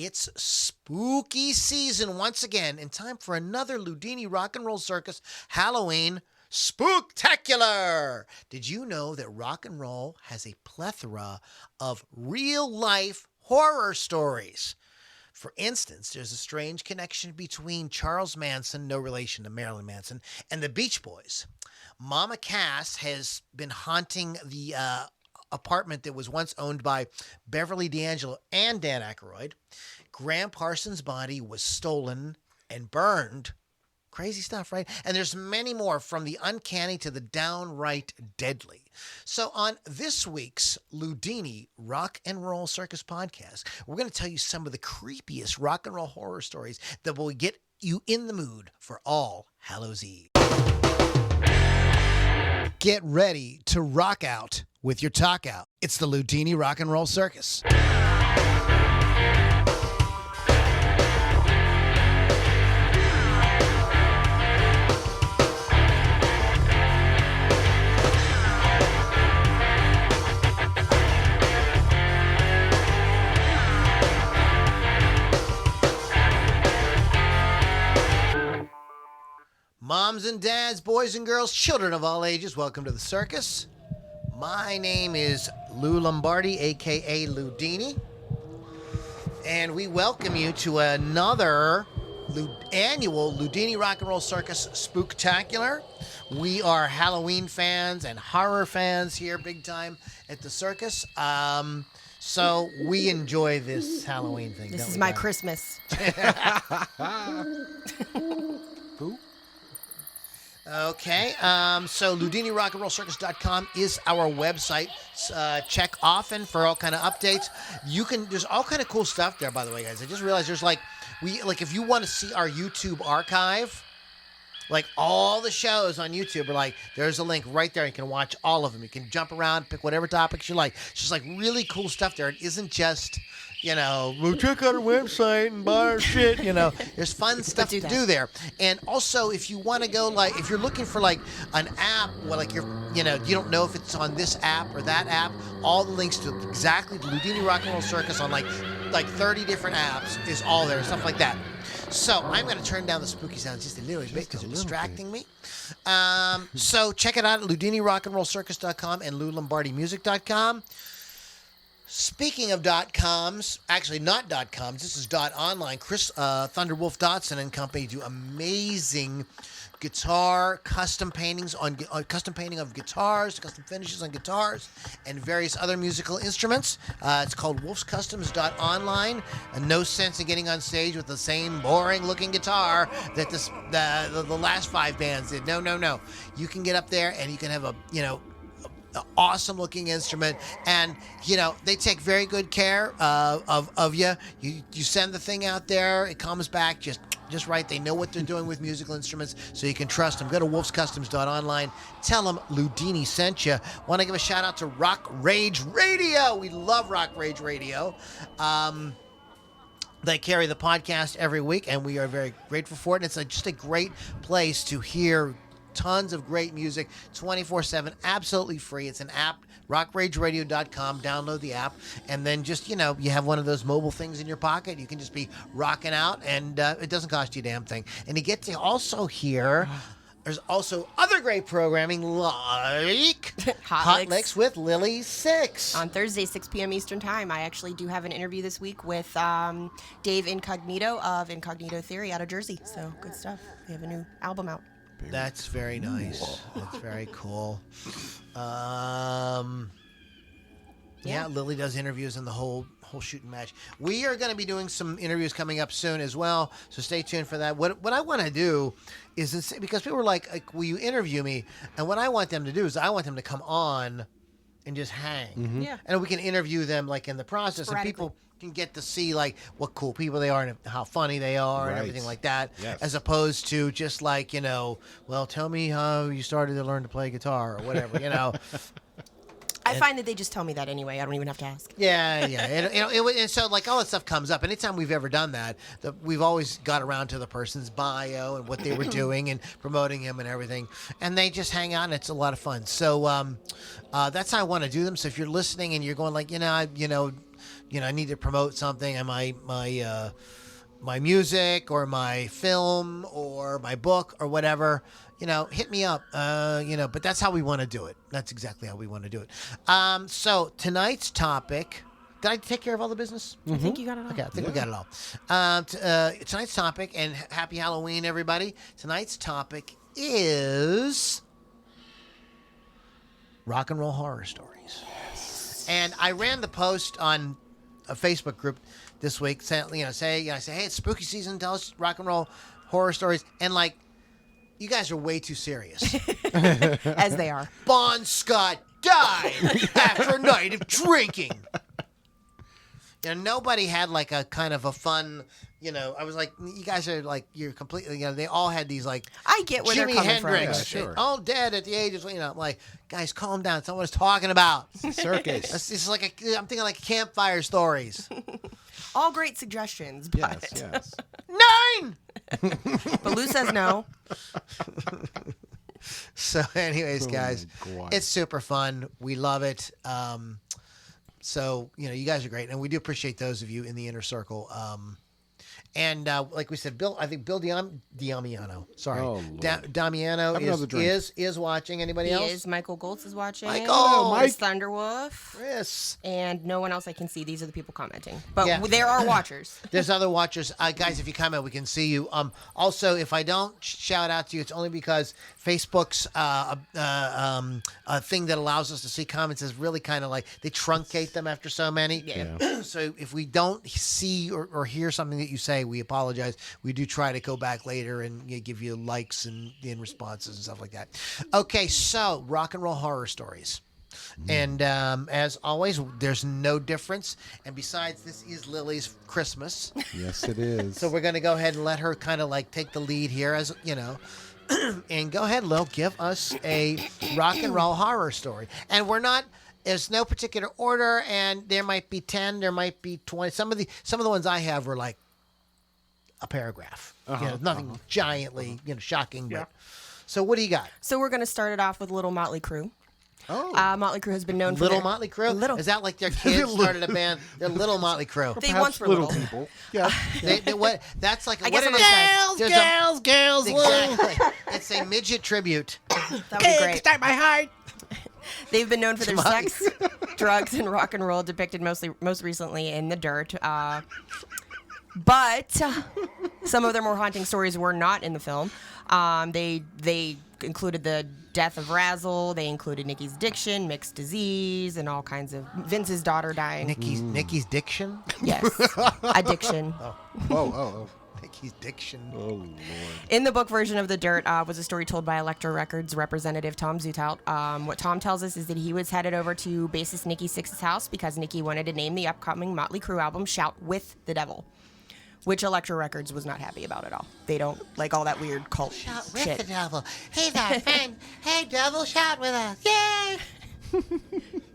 It's spooky season once again, and time for another Loudini Rock and Roll Circus Halloween Spooktacular. Did you know that rock and roll has a plethora of real-life horror stories? For instance, there's a strange connection between Charles Manson, no relation to Marylin Manson, and the Beach Boys. Mama Cass has been haunting the apartment that was once owned by Beverly D'Angelo and Dan Aykroyd. Graham Parsons' body was stolen and burned. Crazy stuff, right? And there's many more, from the uncanny to the downright deadly. So on this week's Loudini Rock and Roll Circus podcast, we're going to tell you some of the creepiest rock and roll horror stories that will get you in the mood for All Hallows Eve. Get ready to rock out with your talk out. It's the Loudini Rock and Roll Circus. Moms and dads, boys and girls, children of all ages, welcome to the circus. My name is Lou Lombardi, a.k.a. Loudini, and we welcome you to another annual Loudini Rock and Roll Circus Spooktacular. We are Halloween fans and horror fans here big time at the circus. So we enjoy this Halloween thing. This is my Christmas. Who? Okay, so LoudiniRockandRollCircus.com is our website. Check often for all kind of updates. There's all kind of cool stuff there, by the way, guys. I just realized there's if you want to see our YouTube archive, like all the shows on YouTube are there's a link right there. You can watch all of them. You can jump around, pick whatever topics you like. It's just really cool stuff there. It isn't just, we'll check out our website and buy our shit, There's fun stuff to do there. And also, if you want to go, if you're looking for an app, you don't know if it's on this app or that app, all the links to exactly the Loudini Rock and Roll Circus on like 30 different apps is all there, stuff like that. So I'm going to turn down the spooky sounds just a little bit because it's distracting me. So check it out at LoudiniRockandRollCircus.com and LouLombardiMusic.com. Speaking of .coms, actually not .coms, this is .online. Chris Thunderwolf Dotson and company do amazing guitar custom paintings custom painting of guitars, custom finishes on guitars, and various other musical instruments. It's called wolfscustoms.online. And no sense in getting on stage with the same boring looking guitar that the last 5 bands did. No. You can get up there and you can have an awesome looking instrument, and they take very good care of you. You send the thing out there, it comes back just right. They know what they're doing with musical instruments, so you can trust them. Go to wolfscustoms.online. Tell them Loudini sent you. Want to give a shout out to Rock Rage Radio. We love Rock Rage Radio. They carry the podcast every week, and we are very grateful for it. And it's just a great place to hear tons of great music 24/7, absolutely free. It's an app, rockrageradio.com. Download the app, and then just, you have one of those mobile things in your pocket. You can just be rocking out, and it doesn't cost you a damn thing. And you get to also hear, there's also other great programming like Hot Licks with Lily 6. On Thursday, 6 p.m. Eastern Time. I actually do have an interview this week with Dave Incognito of Incognito Theory out of Jersey. So good stuff. They have a new album out. That's very nice. That's very cool. Yeah, Lily does interviews in the whole shooting match. We are going to be doing some interviews coming up soon as well, so stay tuned for that. What I want to do is, because people were like, will you interview me? And what I want them to do is I want them to come on and just hang. Mm-hmm. Yeah. And we can interview them in the process, and people can get to see what cool people they are and how funny they are and everything like that, as opposed to just well, tell me how you started to learn to play guitar or whatever, I find that they just tell me that anyway. I don't even have to ask. Yeah. And so all that stuff comes up. Anytime we've ever done that, we've always got around to the person's bio and what they were doing and promoting him and everything. And they just hang out, and it's a lot of fun. So that's how I want to do them. So if you're listening and you're going I need to promote something, and my music or my film or my book or whatever, hit me up. But that's how we want to do it. That's exactly how we want to do it. So tonight's topic. Did I take care of all the business? I think you got it all. Okay, I think we got it all. Tonight's topic, and happy Halloween, everybody. Tonight's topic is rock and roll horror stories. Yes. And I ran the post on a Facebook group this week, say, hey, it's spooky season. Tell us rock and roll horror stories, and you guys are way too serious. As they are. Bon Scott died after a night of drinking. Nobody had a kind of a fun. I was like, you guys are you're completely. They all had these I get where Jimi they're coming Hendrix, from. sure. all dead at the age of. I'm like, guys, calm down. It's not what it's talking about. Circus. It's I'm thinking campfire stories. All great suggestions, but Yes. 9. but Lou says no. So, anyways, guys, my God. it's super fun. We love it. So, you guys are great, and we do appreciate those of you in the inner circle. And like we said, I think Bill Damiano. Sorry, Oh, Lord. Damiano Have another drink. is watching. Anybody He else? is. Michael Goltz is watching. Michael! There's Thunderwolf. Yes. And no one else I can see. These are the people commenting. But Yeah. there are watchers. There's other watchers. Guys, if you comment, we can see you. Also, if I don't shout out to you, it's only because Facebook's a thing that allows us to see comments is really kind of they truncate them after so many. Yeah. So if we don't see or hear something that you say, we apologize. We do try to go back later and give you likes and responses and stuff like that. Okay, so rock and roll horror stories. And as always, there's no difference. And besides, this is Lily's Christmas. Yes, it is. So we're going to go ahead and let her kind of take the lead here, as and go ahead, Lil, give us a rock and roll horror story. And there's no particular order, and there might be 10, there might be 20. Some of the ones I have were a paragraph. Nothing giantly, shocking. But so what do you got? So we're going to start it off with Little Motley Crue. Oh. Motley Crue has been known for Little their- Motley Crue? Little. Is that their kids started a band? They're Little Motley Crue. They Perhaps once were little little. people. Yeah. What? That's I what guess it I'm is. obsessed. Girls. Exactly. It's a midget tribute. That would be great. Start my heart. They've been known for their Tamale. sex, drugs, and rock and roll, depicted most recently in The Dirt. But some of their more haunting stories were not in the film. They included the death of Razzle. They included Nikki's addiction, mixed disease, and all kinds of Vince's daughter dying. Nikki's diction. Yes, addiction. Oh. Nikki's diction. Oh, Lord. In the book version of The Dirt was a story told by Elektra Records representative Tom Zutaut. What Tom tells us is that he was headed over to bassist Nikki Sixx's house because Nikki wanted to name the upcoming Motley Crue album Shout with the Devil, which Elektra Records was not happy about at all. They don't like all that weird cult Shout with shit. the devil. Hey there, friend. Hey, devil, shout with us. Yay!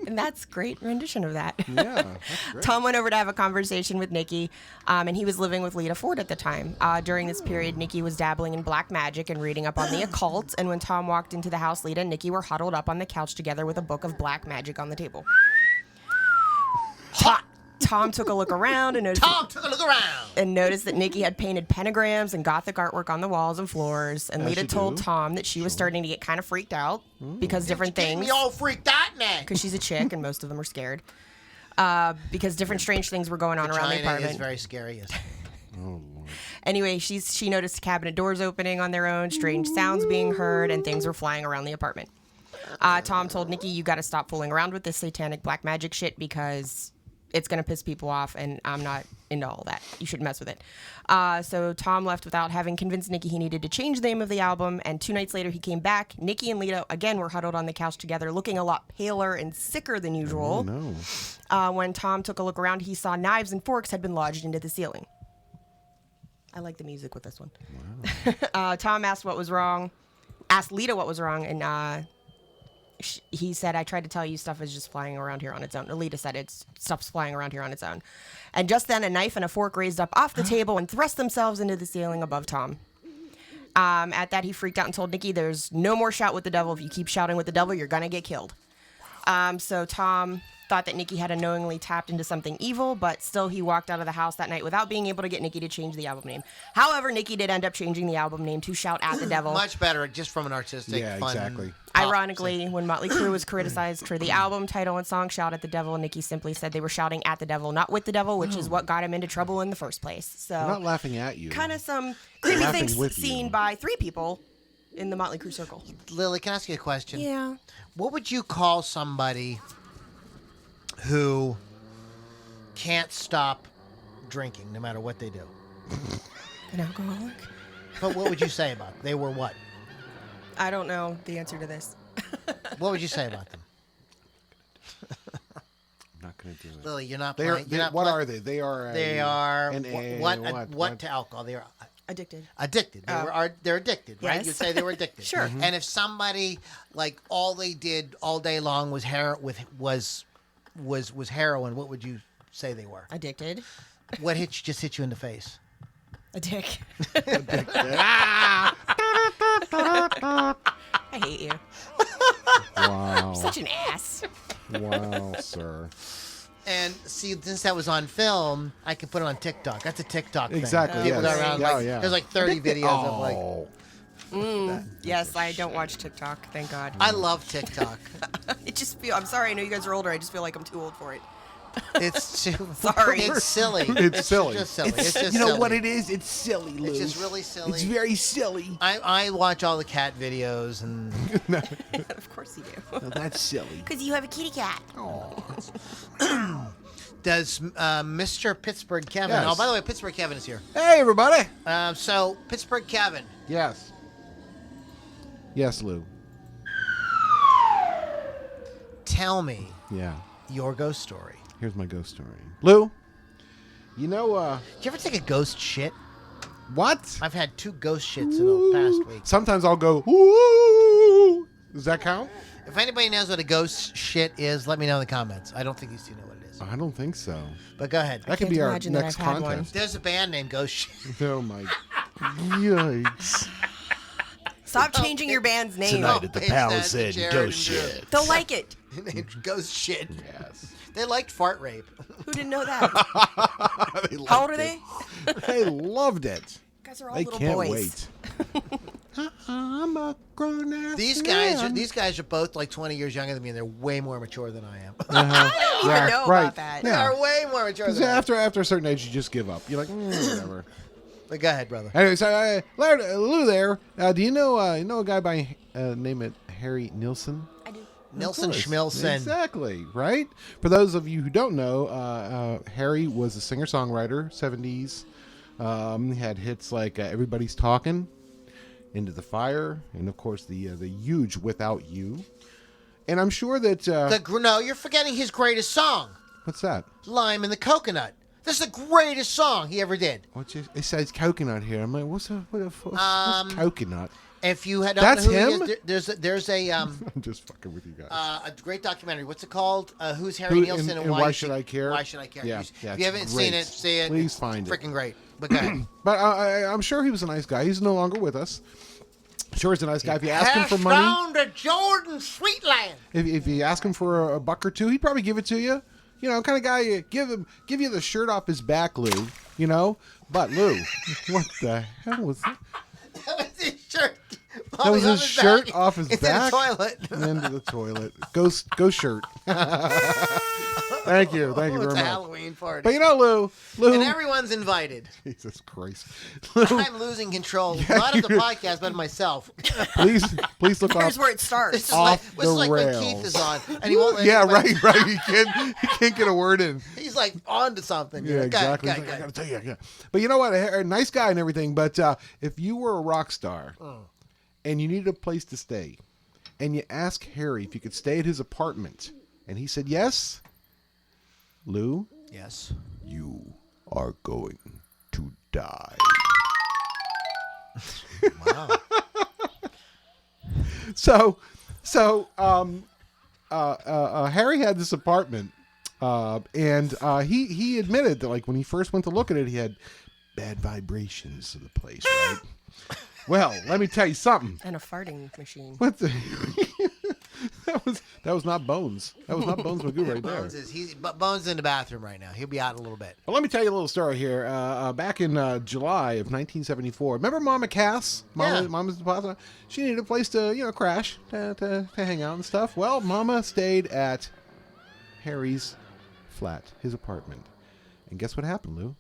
And that's a great rendition of that. Yeah, that's great. Tom went over to have a conversation with Nikki, and he was living with Lita Ford at the time. During this period, Nikki was dabbling in black magic and reading up on the occult, and when Tom walked into the house, Lita and Nikki were huddled up on the couch together with a book of black magic on the table. Hot. Tom took a look around and noticed that Nikki had painted pentagrams and gothic artwork on the walls and floors. And As Lita you told do. Tom that she was starting to get kind of freaked out because different Getting things. me all freaked out now. Because she's a chick and most of them are scared. Because different strange things were going on around the China apartment. is very scary. Yes. Oh, Lord. Anyway, she noticed cabinet doors opening on their own, strange sounds being heard, and things were flying around the apartment. Tom told Nikki, "You got to stop fooling around with this satanic black magic shit because it's going to piss people off, and I'm not into all that. You shouldn't mess with it." So Tom left without having convinced Nikki he needed to change the name of the album, and 2 nights later he came back. Nikki and Lita, again, were huddled on the couch together, looking a lot paler and sicker than usual. Oh, no. When Tom took a look around, he saw knives and forks had been lodged into the ceiling. I like the music with this one. Wow. Tom asked Lita what was wrong, and he said, "I tried to tell you stuff is just flying around here on its own." Lita said, stuff's flying around here on its own. And just then, a knife and a fork raised up off the table and thrust themselves into the ceiling above Tom. At that, he freaked out and told Nikki, "There's no more shout with the devil. If you keep shouting with the devil, you're going to get killed." So Tom thought that Nikki had unknowingly tapped into something evil, but still he walked out of the house that night without being able to get Nikki to change the album name. However, Nikki did end up changing the album name to Shout at the Devil. Much better, just from an artistic, fun. Exactly. Ironically, when Motley Crue was criticized for the album title and song Shout at the Devil, Nikki simply said they were shouting at the devil, not with the devil, which is what got him into trouble in the first place. So I'm not laughing at you. kind of some creepy laughing things with seen you. by 3 people in the Motley Crue circle. Lily, can I ask you a question? Yeah. What would you call somebody who can't stop drinking no matter what they do? An alcoholic? But what would you say about them? They were what? I don't know the answer to this. What would you say about them? I'm not going to do it. Lily, you're not They are, playing. You're not what play- are they? They are. They are what? what to alcohol? They are Addicted. addicted. They're addicted, right? Yes. You'd say they were addicted. Sure. Mm-hmm. And if somebody like all they did all day long was was heroin, what would you say they were? Addicted. What just hit you in the face? A dick. Ah! I hate you. Wow. Such an ass. Wow, sir. And see, since that was on film, I could put it on TikTok. That's a TikTok thing. Exactly, People yes. go around Yeah, like yeah. there's like 30 videos of like. Oh. Yes, I don't watch TikTok. Thank God. I love TikTok. It just feel. I'm sorry. I know you guys are older. I just feel like I'm too old for it. It's too, Sorry. It's silly. It's silly. Just silly. It's just you know silly. what it is? It's silly, Lou. It's just really silly. It's very silly. I watch all the cat videos and Of course you do. No, that's silly. Because you have a kitty cat. does Mr. Pittsburgh Kevin. Yes. Oh, by the way, Pittsburgh Kevin is here. Hey, everybody. So Pittsburgh Kevin, Yes. Yes, Lou. tell me Yeah. your ghost story. Here's my ghost story. Lou, you know, Did you ever take a ghost shit? what? I've had 2 ghost shits in the past week. Sometimes I'll go, ooh. Does that count? If anybody knows what a ghost shit is, let me know in the comments. I don't think these 2 know what it is. I don't think so. But go ahead. That could can't be our imagine that next I've had one. contest. There's a band named Ghost Shit. Oh, my. Yikes. Stop changing your band's name. Tonight at the It's that Palisade Jared Ghost and Drew. Shit. They'll like it. Named Ghost Shit. Yes. They liked fart rape. Who didn't know that? They How old loved are they? it. They loved it. You guys are all They little can't boys. wait. I'm a grown-ass These guys are both like 20 years younger than me, and they're way more mature than I am. I don't even know about that. They Yeah. are way more mature Because than I am. after a certain age, you just give up. You're like, whatever. But go ahead, brother. Anyway, so Lou there. Do you know a guy by name it Harry Nilsson? I do. Nilsson Of course. Schmilson. Exactly, right? For those of you who don't know, Harry was a singer-songwriter, 70s. He had hits like Everybody's Talking, Into the Fire, and of course the huge Without You. And I'm sure that... No, you're forgetting his greatest song, what's that? Lime in the Coconut. This is the greatest song he ever did. It says coconut here. I'm like, what's coconut? If you had That's don't know who him? he is, there's a I'm just fucking with you guys. a great documentary. What's it called? Who's Harry Who- Nilsson and Why Should I Care? Why should I care? Yeah, if yeah, you haven't it's seen great. it, see it. Please It's find it. freaking great. But go ahead. But I'm sure he was a nice guy. He's no longer with us. Sure, he's a nice guy. If you ask him for money, down to Jordan Sweetland. if you ask him for a buck or two, he'd probably give it to you. You know, kind of guy you give you the shirt off his back, Lou. You know, but Lou, what the hell was that? That was his shirt. That was his shirt off his into back. the toilet. Into the toilet. Go shirt. Thank you very It's a much. Halloween party. But you know, Lou. and everyone's invited. Jesus Christ. I'm losing control, not of the podcast, but of myself. Please look Here's off. where it This starts. is Off this is the like when rails. Keith is on, and he won't let Yeah, anybody- right. He can't get a word in. He's like on to something. Yeah, exactly. Go He's like, I ahead. gotta tell you. Yeah. But you know what? A nice guy and everything. But if you were a rock star and you needed a place to stay, and you asked Harry if you could stay at his apartment, and he said yes, Lou, Yes. you are going to die. Wow. So, Harry had this apartment, and he admitted that like when he first went to look at it, he had bad vibrations to the place, right? Well, let me tell you something. And a farting machine. What the? That was not Bones. That was not Bones Magoo right there. Bones in the bathroom right now. He'll be out in a little bit. Well, let me tell you a little story here. Back in July of 1974, remember Mama Cass? Mama's Deposit? She needed a place to, crash, to hang out and stuff. Well, Mama stayed at Harry's flat, his apartment. And guess what happened, Lou?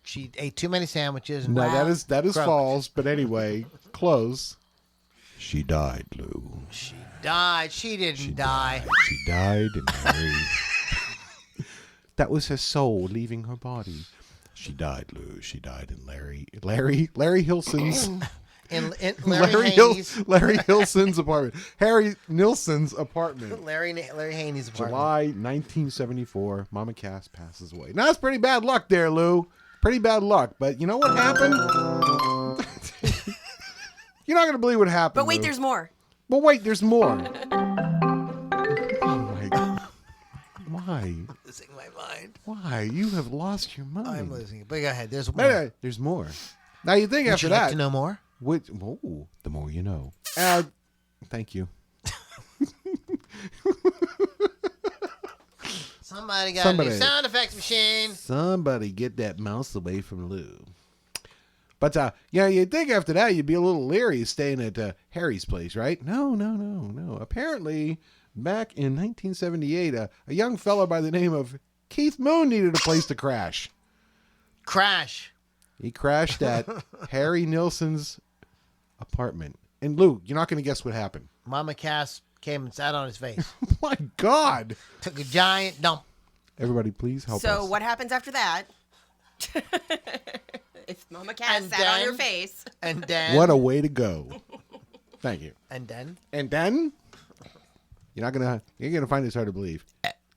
She ate too many sandwiches. No, that is false. But anyway, close. She died, Lou. She died. She didn't die. She died, and Harry. That was her soul leaving her body. She died, Lou. She died in Larry Hilson's. Larry Hilson's apartment. Harry Nilsson's apartment. Larry Haney's apartment. July 1974. Mama Cass passes away. Now that's pretty bad luck there, Lou. Pretty bad luck. But you know what happened? You're not going to believe what happened. But wait, Lou. there's more. But wait, there's more. Oh my God. Why? I'm losing my mind. Why? You have lost your mind. I'm losing it. But go ahead. There's more. But, there's more. Now you think Would after you that. like to know more? The more you know. Thank you. Somebody got a new sound effects machine. Somebody get that mouse away from Lou. But, you'd think after that you'd be a little leery staying at Harry's place, right? No. Apparently, back in 1978, a young fella by the name of Keith Moon needed a place to crash. He crashed at Harry Nilsson's apartment. And, Lou, you're not going to guess what happened. Mama Cass came and sat on his face. My God. Took a giant dump. Everybody, please help us. So what happens after that? If Mama Cass sat on your face. And then. What a way to go. Thank you. And then. You're gonna find this hard to believe.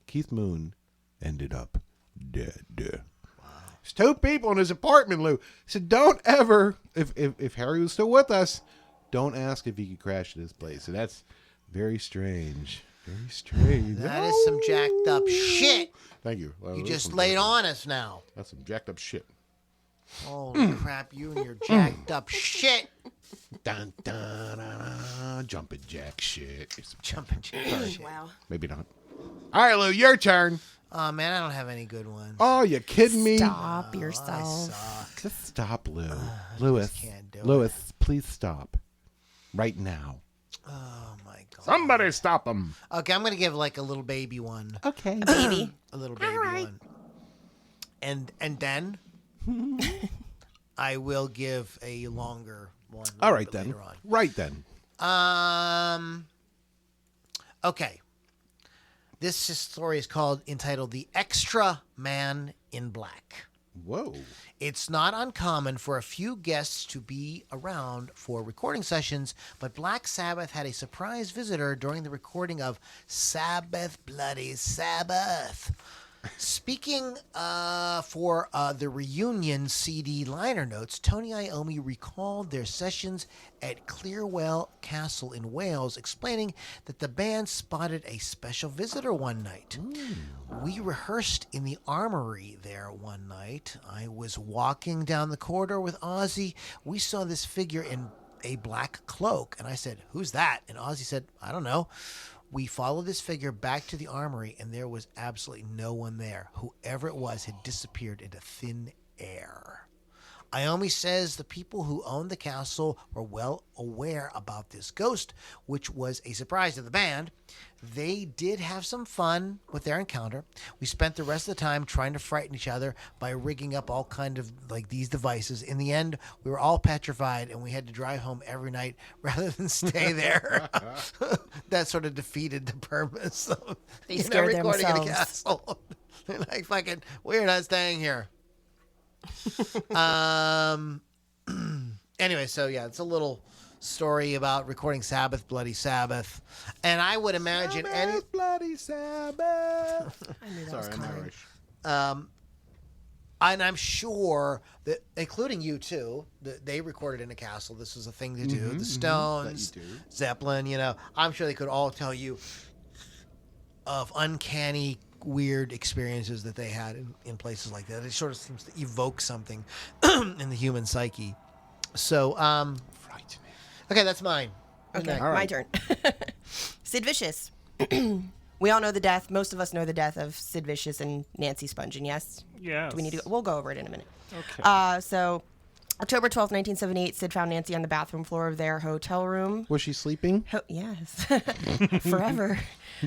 Keith Moon ended up dead. Wow. There's two people in his apartment, Lou. So don't ever, if Harry was still with us, don't ask if he could crash at his place. So that's very strange. Very strange. That is some jacked up shit. Thank you. Well, You just laid on us now. That's some jacked up shit. Holy crap, you and your jacked up shit. Dun, dun, dun, dun, jumping jack shit. Jumping jack shit. Wow. Maybe not. All right, Lou, your turn. Oh, man, I don't have any good ones. Oh, you kidding me? Stop yourself. Just stop, Lou. Lewis, can't do Lewis, please stop. Right now. Oh, my God. Somebody stop him. Okay, I'm going to give like a little baby one. Okay. Baby. A little baby one. And then I will give a longer one. All right, then. Later on. Right then. Okay. This story is entitled The Extra Man in Black. Whoa. It's not uncommon for a few guests to be around for recording sessions, but Black Sabbath had a surprise visitor during the recording of Sabbath Bloody Sabbath. Speaking for the reunion CD liner notes, Tony Iommi recalled their sessions at Clearwell Castle in Wales, explaining that the band spotted a special visitor one night. We rehearsed in the armory there one night. I was walking down the corridor with Ozzy. We saw this figure in a black cloak, and I said, "Who's that?" And Ozzy said, "I don't know." We followed this figure back to the armory, and there was absolutely no one there. Whoever it was had disappeared into thin air. Iommi says the people who owned the castle were well aware about this ghost, which was a surprise to the band. They did have some fun with their encounter. We spent the rest of the time trying to frighten each other by rigging up all kind of like these devices. In the end, we were all petrified, and we had to drive home every night rather than stay there. That sort of defeated the purpose of They scared recording in a themselves. castle. They're like, fucking, we're not staying here. Anyway, so yeah, it's a little story about recording Sabbath, Bloody Sabbath, and I would imagine Sabbath, Bloody Sabbath. I knew that was Sorry, I'm coming. Irish. and I'm sure that, including you too, that they recorded in a castle. This was a thing to do. The Stones, that you do. Zeppelin, I'm sure they could all tell you of uncanny, weird experiences that they had in places like that. It sort of seems to evoke something in the human psyche. So, Frightening. okay, that's mine. Okay, next? All my right. turn. Sid Vicious. We all know the death. Most of us know the death of Sid Vicious and Nancy Spungen, yes? Yes. Do we need to go? We'll go over it in a minute. Okay. So, October 12th, 1978, Sid found Nancy on the bathroom floor of their hotel room. Was she sleeping? Yes. Forever.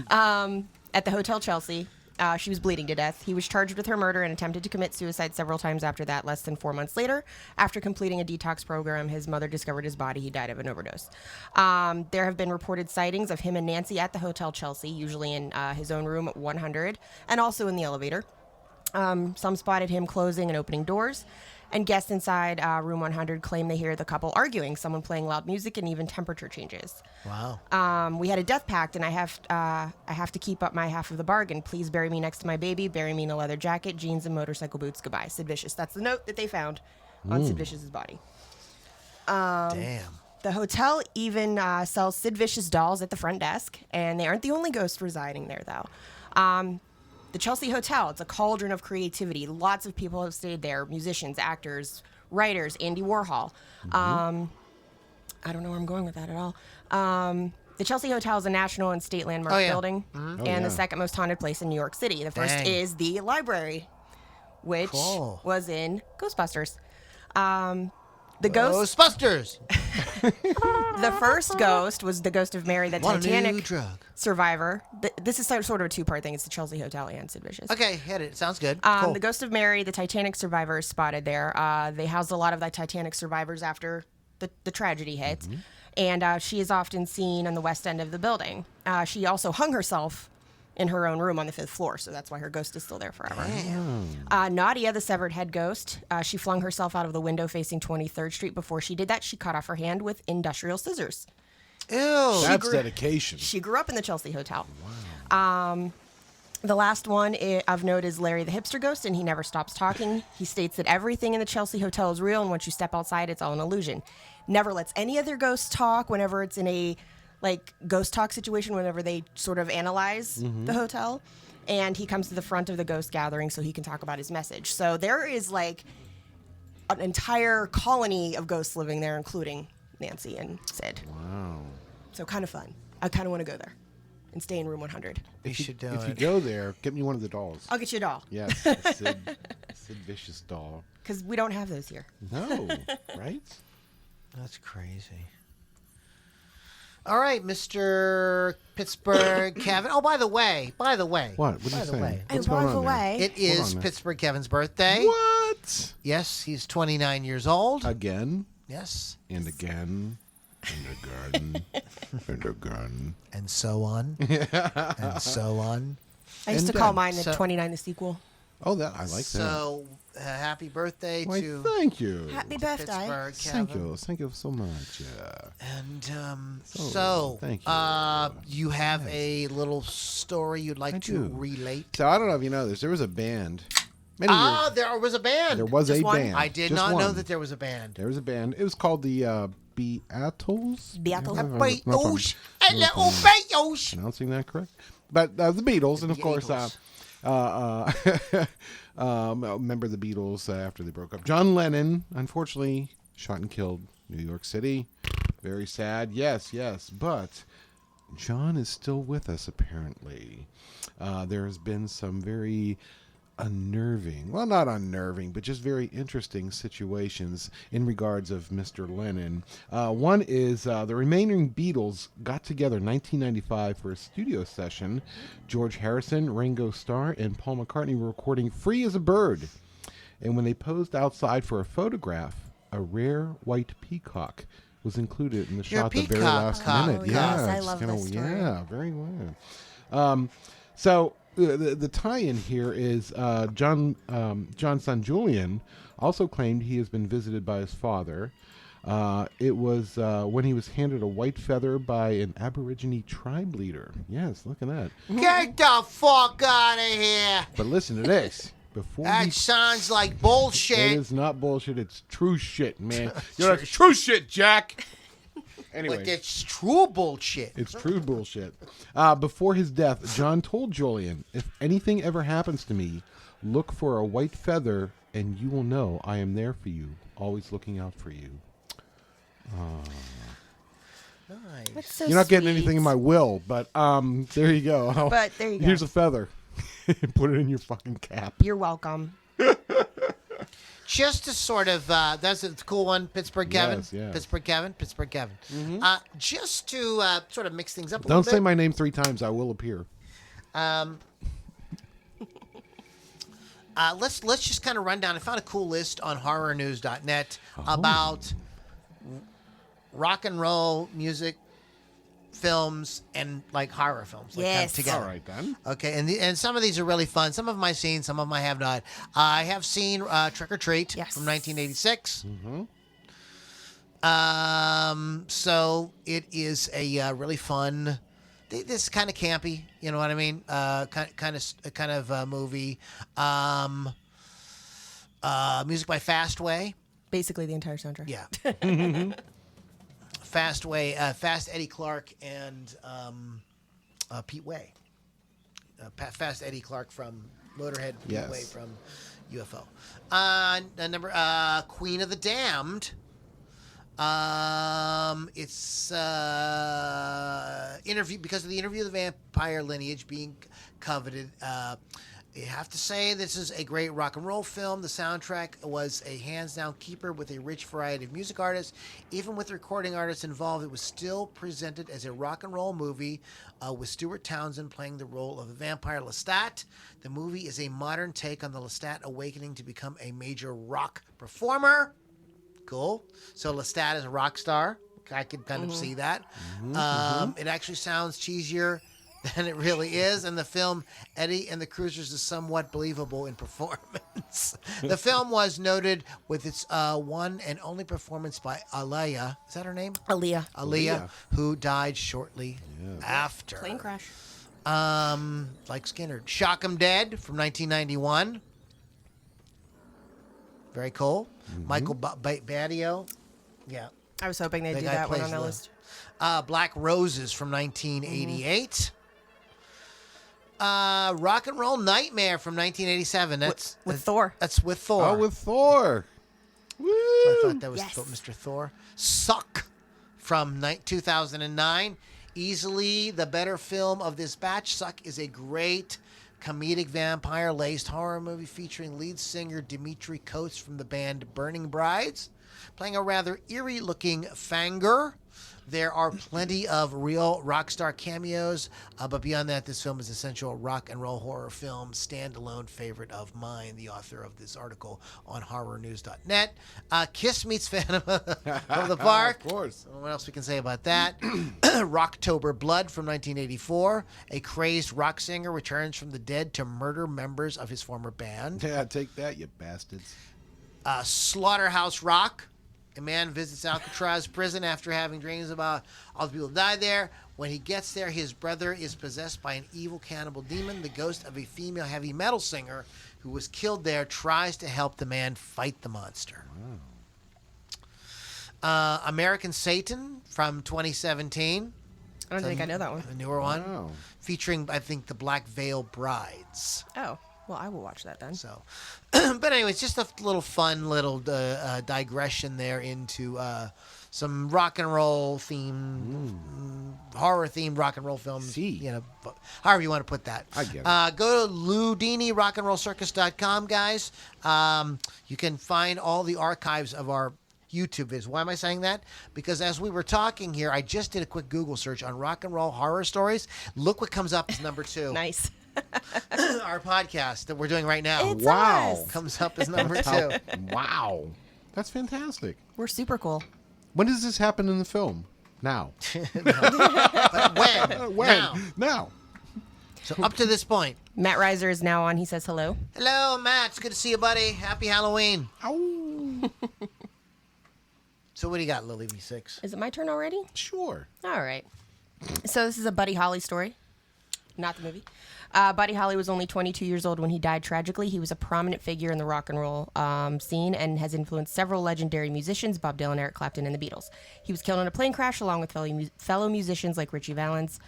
At the Hotel Chelsea. She was bleeding to death. He was charged with her murder and attempted to commit suicide several times after that. Less than 4 months later, after completing a detox program, his mother discovered his body. He died of an overdose. There have been reported sightings of him and Nancy at the Hotel Chelsea, usually in his own room at 100, and also in the elevator. Some spotted him closing and opening doors. And guests inside room 100 claim they hear the couple arguing, someone playing loud music, and even temperature changes. Wow. We had a death pact, and I have to keep up my half of the bargain. Please bury me next to my baby. Bury me in a leather jacket, jeans, and motorcycle boots. Goodbye, Sid Vicious. That's the note that they found on Sid Vicious's body. Damn. The hotel even sells Sid Vicious dolls at the front desk, and they aren't the only ghosts residing there, though. The Chelsea Hotel, it's a cauldron of creativity. Lots of people have stayed there, musicians, actors, writers, Andy Warhol. I don't know where I'm going with that at all. The Chelsea Hotel is a national and state landmark building, and the second most haunted place in New York City. The first is the library, which was in Ghostbusters. Ghostbusters. The first ghost was the ghost of Mary, the Want a new Titanic drug. survivor. This is sort of a two-part thing. It's the Chelsea Hotel and Sid Vicious. Okay, hit it. Sounds good. Cool. The ghost of Mary, the Titanic survivor, is spotted there. They housed a lot of the Titanic survivors after the tragedy hit. And she is often seen on the west end of the building. She also hung herself in her own room on the 5th floor, so that's why her ghost is still there forever. Nadia, the severed head ghost, she flung herself out of the window facing 23rd Street. Before she did that, she cut off her hand with industrial scissors. Ew. That's dedication. She grew up in the Chelsea Hotel. Wow. The last one of note is Larry the Hipster ghost, and he never stops talking. He states that everything in the Chelsea Hotel is real, and once you step outside, it's all an illusion. Never lets any other ghosts talk whenever it's in a ghost talk situation, whenever they sort of analyze the hotel. And he comes to the front of the ghost gathering so he can talk about his message. So there is an entire colony of ghosts living there, including Nancy and Sid. Wow. So kind of fun. I kind of want to go there and stay in room 100. You should do If you it. go there, get me one of the dolls. I'll get you a doll. Yes, a Sid Vicious doll. Because we don't have those here. No, right? That's crazy. All right, Mr. Pittsburgh Kevin. Oh, by the way. What? What are By you the saying? way. What's by going the on there? way. It is on, Pittsburgh Kevin's birthday. What? Yes, he's 29 years old. Again Yes. and again and again and again. And so on. And so on. I used to And call done. mine the So- 29 the sequel. Oh, that I like that. So, happy birthday Why, to thank you. Happy birthday. Pittsburgh Kevin. Thank you so much. And So, thank you. you have a little story you'd like I to do. relate? So I don't know if you know this. There was a band. Many Ah, years, there was a band. there was Just a one? band. I did Just not know one. that there was a band. There was a band. It was called the Beatles. Beatles. I don't know if Beatles. I'm- A little Beatles. pronouncing that correct. But the Beatles, and of course, remember the Beatles after they broke up. John Lennon, unfortunately, shot and killed New York City. Very sad. Yes, but John is still with us, apparently. There has been some very unnerving, well, not unnerving, but just very interesting situations in regards of Mr. Lennon. One is the remaining Beatles got together in 1995 for a studio session. George Harrison, Ringo Starr, and Paul McCartney were recording Free as a Bird. And when they posed outside for a photograph, a rare white peacock was included in the You're a shot the very peacock last cock. minute. Oh, yes, Yeah, I it's love kinda- this story. Yeah, very well. So the tie-in here is John's son Julian also claimed he has been visited by his father. It was when he was handed a white feather by an Aborigine tribe leader. Yes, look at that. Get the fuck out of here. But listen to this. Before he, That sounds like it bullshit. is not bullshit. It's true shit, man. You're like, true shit, Jack. Anyway. But it's true bullshit. It's true bullshit. Before his death, John told Julian, if anything ever happens to me, look for a white feather and you will know I am there for you, always looking out for you. Nice. That's so You're not getting sweet. anything in my will, but there you go. But there you go. Here's a feather. Put it in your fucking cap. You're welcome. Just to sort of, that's a cool one, Pittsburgh Kevin. Yes, yeah. Pittsburgh Kevin. Just to sort of mix things up a Don't little say bit. my name 3 times. I will appear. Let's just kind of run down. I found a cool list on horrornews.net about rock and roll music, films, and like horror films. Like, kind of Yes. together. All right, then. Okay, and some of these are really fun. Some of them I've seen, some of them I have not. I have seen Trick or Treat Yes. from 1986. So it is a really fun. This is kind of campy, you know what I mean? Kind of movie. Music by Fastway. Basically the entire soundtrack. Yeah. Fast Eddie Clark and Pete Way. Fast Eddie Clark from Motorhead, Pete Yes. Way from UFO. Queen of the Damned. It's interview because of the interview of the vampire lineage being coveted. You have to say this is a great rock and roll film. The soundtrack was a hands-down keeper with a rich variety of music artists. Even with recording artists involved, it was still presented as a rock and roll movie with Stuart Townsend playing the role of the vampire Lestat. The movie is a modern take on the Lestat awakening to become a major rock performer. Cool. So Lestat is a rock star. I could kind of see that. It actually sounds cheesier than it really is. And the film Eddie and the Cruisers is somewhat believable in performance. The film was noted with its one and only performance by Aaliyah. Is that her name? Aaliyah. Aaliyah, who died shortly after. Plane crash. Like Skinner. Shock 'em Dead from 1991. Very cool. Michael Badio. Yeah. I was hoping they'd The do guy that one plays on that the- list. Black Roses from 1988. Rock and Roll Nightmare from 1987. That's With Thor. That's with Thor. Oh, with Thor. Woo! So I thought that was Yes. Mr. Thor. Suck from 2009. Easily the better film of this batch. Suck is a great comedic vampire-laced horror movie featuring lead singer Dimitri Coates from the band Burning Brides, playing a rather eerie-looking Fanger. There are plenty of real rock star cameos, but beyond that, this film is essential rock and roll horror film, standalone favorite of mine, the author of this article on horrornews.net. Kiss meets Phantom of the Park. Of course. What else we can say about that? Rocktober Blood from 1984. A crazed rock singer returns from the dead to murder members of his former band. Yeah, take that, you bastards. Slaughterhouse Rock. A man visits Alcatraz prison after having dreams about all the people who died there. When he gets there, his brother is possessed by an evil cannibal demon. The ghost of a female heavy metal singer who was killed there tries to help the man fight the monster. Wow. American Satan from 2017. I don't think I know that one. A newer one. Wow. Featuring, I think, the Black Veil Brides. Oh, well, I will watch that then. So, but anyway, it's just a little fun little digression there into some rock and roll themed, horror themed rock and roll films. See. You know, however you want to put that. I get it. Go to Loudini rockandrollcircus.com, guys. You can find all the archives of our YouTube vids. Why am I saying that? Because as we were talking here, I just did a quick Google search on rock and roll horror stories. Look what comes up as number 2. Nice. Our podcast that we're doing right now. It's Wow. us. Comes up as number 2. Wow. That's fantastic. We're super cool. When does this happen in the film? Now. But when? When? Now. Now. So up to this point. Matt Reiser is now on. He says hello. Hello, Matt. It's good to see you, buddy. Happy Halloween. Ow. So what do you got, Lily V6? Is it my turn already? Sure. All right. So this is a Buddy Holly story, not the movie. Buddy Holly was only 22 years old when he died tragically. He was a prominent figure in the rock and roll scene and has influenced several legendary musicians, Bob Dylan, Eric Clapton, and the Beatles. He was killed in a plane crash along with fellow musicians like Richie Valens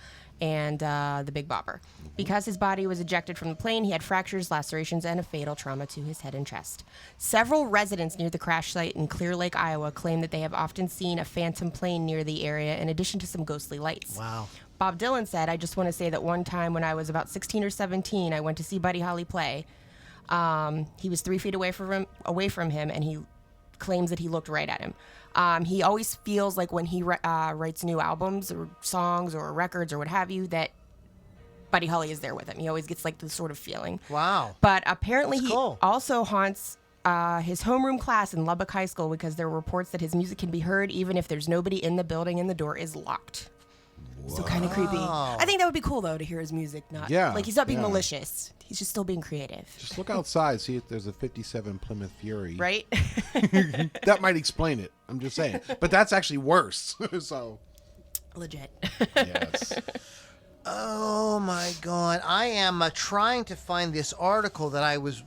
and the Big Bopper. Because his body was ejected from the plane, he had fractures, lacerations, and a fatal trauma to his head and chest. Several residents near the crash site in Clear Lake, Iowa, claim that they have often seen a phantom plane near the area, in addition to some ghostly lights. Wow. Bob Dylan said, "I just want to say that one time when I was about 16 or 17, I went to see Buddy Holly play. He was 3 feet away from him, and he claims that he looked right at him. He always feels like when he writes new albums or songs or records or what have you, that Buddy Holly is there with him. He always gets like this sort of feeling. Wow. But apparently That's he cool. also haunts his homeroom class in Lubbock High School because there are reports that his music can be heard even if there's nobody in the building and the door is locked." So kind of creepy. I think that would be cool though to hear his music. Like he's not being malicious. He's just still being creative. Just look outside, see if there's a 57 Plymouth Fury. Right? That might explain it. I'm just saying. But that's actually worse. So. Legit. Yes. Oh my God. I am trying to find this article that I was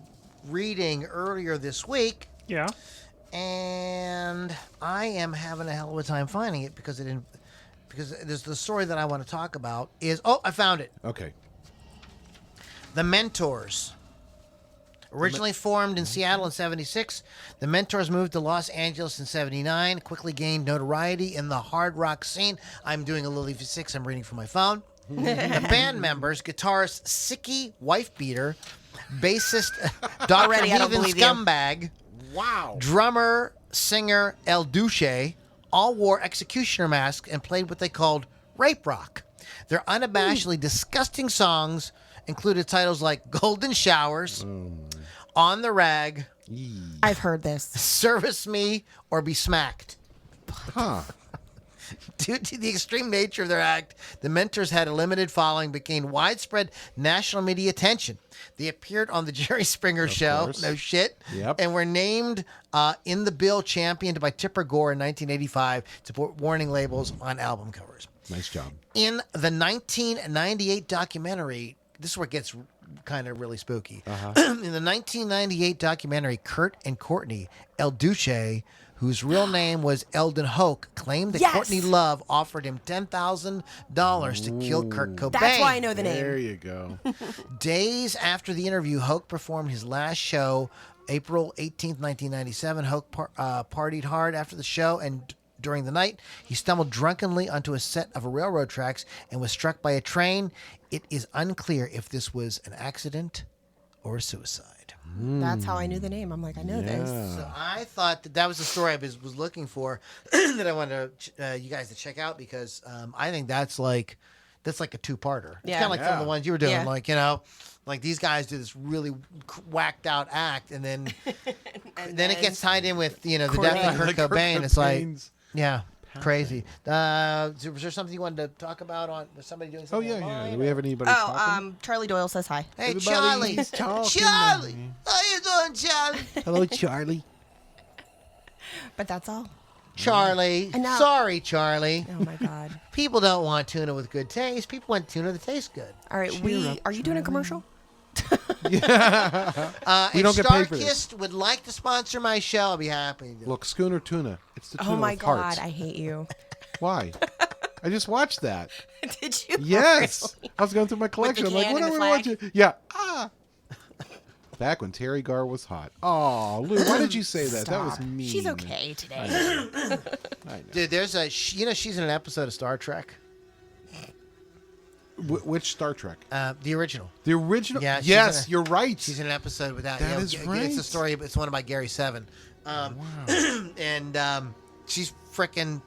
reading earlier this week. Yeah. And I am having a hell of a time finding it because there's the story that I want to talk about is, I found it. Okay. The Mentors. Originally formed in Seattle in 76, the Mentors moved to Los Angeles in 79, quickly gained notoriety in the hard rock scene. I'm doing a little EV6, I'm reading from my phone. The band members, guitarist Sicky Wifebeater, bassist Dr. Already, I don't Heathen believe you. Scumbag, Wow. drummer, singer El Duce, all wore executioner masks and played what they called rape rock. Their unabashedly disgusting songs included titles like Golden Showers, On the Rag, I've heard this. Service Me, or Be Smacked. Huh. Due to the extreme nature of their act, the Mentors had a limited following, but gained widespread national media attention. They appeared on the Jerry Springer Show, course. no shit, Yep. and were named in the bill championed by Tipper Gore in 1985 to put warning labels on album covers. Nice job. In the 1998 documentary, this is where it gets kind of really spooky. In the 1998 documentary, Kurt and Courtney El Duce, whose real name was Eldon Hoke, claimed that Yes! Courtney Love offered him $10,000 to kill Kurt Cobain. That's why I know the There name. you go. Days after the interview, Hoke performed his last show, April 18th, 1997. Hoke partied hard after the show, and during the night, he stumbled drunkenly onto a set of railroad tracks and was struck by a train. It is unclear if this was an accident or a suicide. That's how I knew the name. I'm like, I know this. So I thought that was the story I was looking for that I wanted you guys to check out because I think that's like a two-parter. It's Yeah. kind of like some of the ones you were doing, Yeah. like, like these guys do this really whacked out act, and then then it gets tied in with the death of Kurt Like Cobain. It's like, Cobain's- yeah, crazy. Was there something you wanted to talk about was somebody doing Oh, something? yeah, yeah. online, Do we have or- anybody talking? Charlie Doyle says hi. Hey, Everybody's Charlie. talking. Charlie. How you doing, Charlie? Hello, Charlie. But that's all. Charlie. And now- Sorry, Charlie. Oh my God. People don't want tuna with good taste. People want tuna that tastes good. All right, are you doing a commercial? We If don't get paid for this. Starkist would like to sponsor my show, I'll be happy. to. Look, Schooner Tuna. It's the tuna Oh my with God, hearts. I hate you. Why? I just watched that. Did you? Yes. Really? I was going through my collection. I'm like, can what and am the I flag? watching? Yeah. Back when Terry Garr was hot. Oh, Lou, why did you say that? That was Stop. mean. She's okay today. I know. Dude, there's she's in an episode of Star Trek. Which Star Trek? The original. The original? Yeah, she's Yes, in a- you're right. She's in an episode without. That is It's right. a story. It's one by Gary Seven. And she's freaking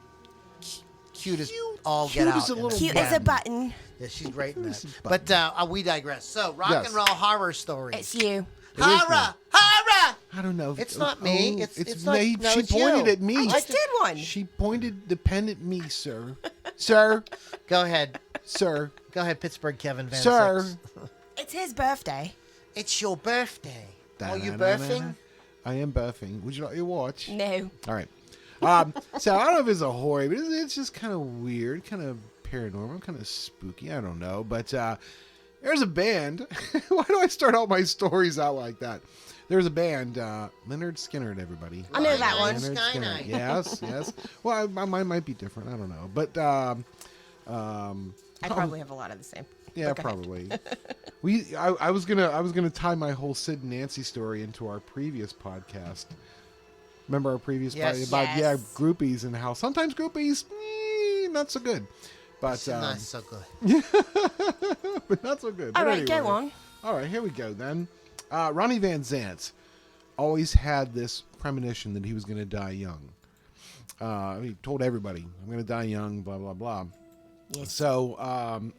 cute as all get Cute out. as a in little it. Cute as a button. Yeah, she's great in that. as a But we digress. So, rock Yes. and roll horror stories. It's you. It is Horror! Horror! I don't know. It's not me. Oh, It's me. not- no, She it's pointed you. at me. I just did one. She pointed the pen at me, sir. Sir. Go ahead. Sir. Go ahead, Pittsburgh Kevin Van Sir. Six. It's his birthday. It's your birthday. Are you Da-na-na-na. birthing? I am birthing. Would you like your watch? No. All right. So I don't know if it's a horror, but it's just kind of weird, kind of paranormal, kind of spooky. I don't know. But there's a band. Why do I start all my stories out like that? There's a band, Leonard Skinner, everybody. I know that one. Leonard Sky Skinner. Night. Yes, yes. Well, mine might be different. I don't know. But I probably have a lot of the same. Yeah, But go ahead. probably. I was gonna tie my whole Sid and Nancy story into our previous podcast. Remember our previous Yes. podcast about Yes. groupies and how sometimes groupies not so good, but It's not so good. but not so good. All But right, anyway. go on. All right, here we go then. Ronnie Vanzant always had this premonition that he was going to die young. He told everybody, "I'm going to die young." Blah blah blah. Yes. So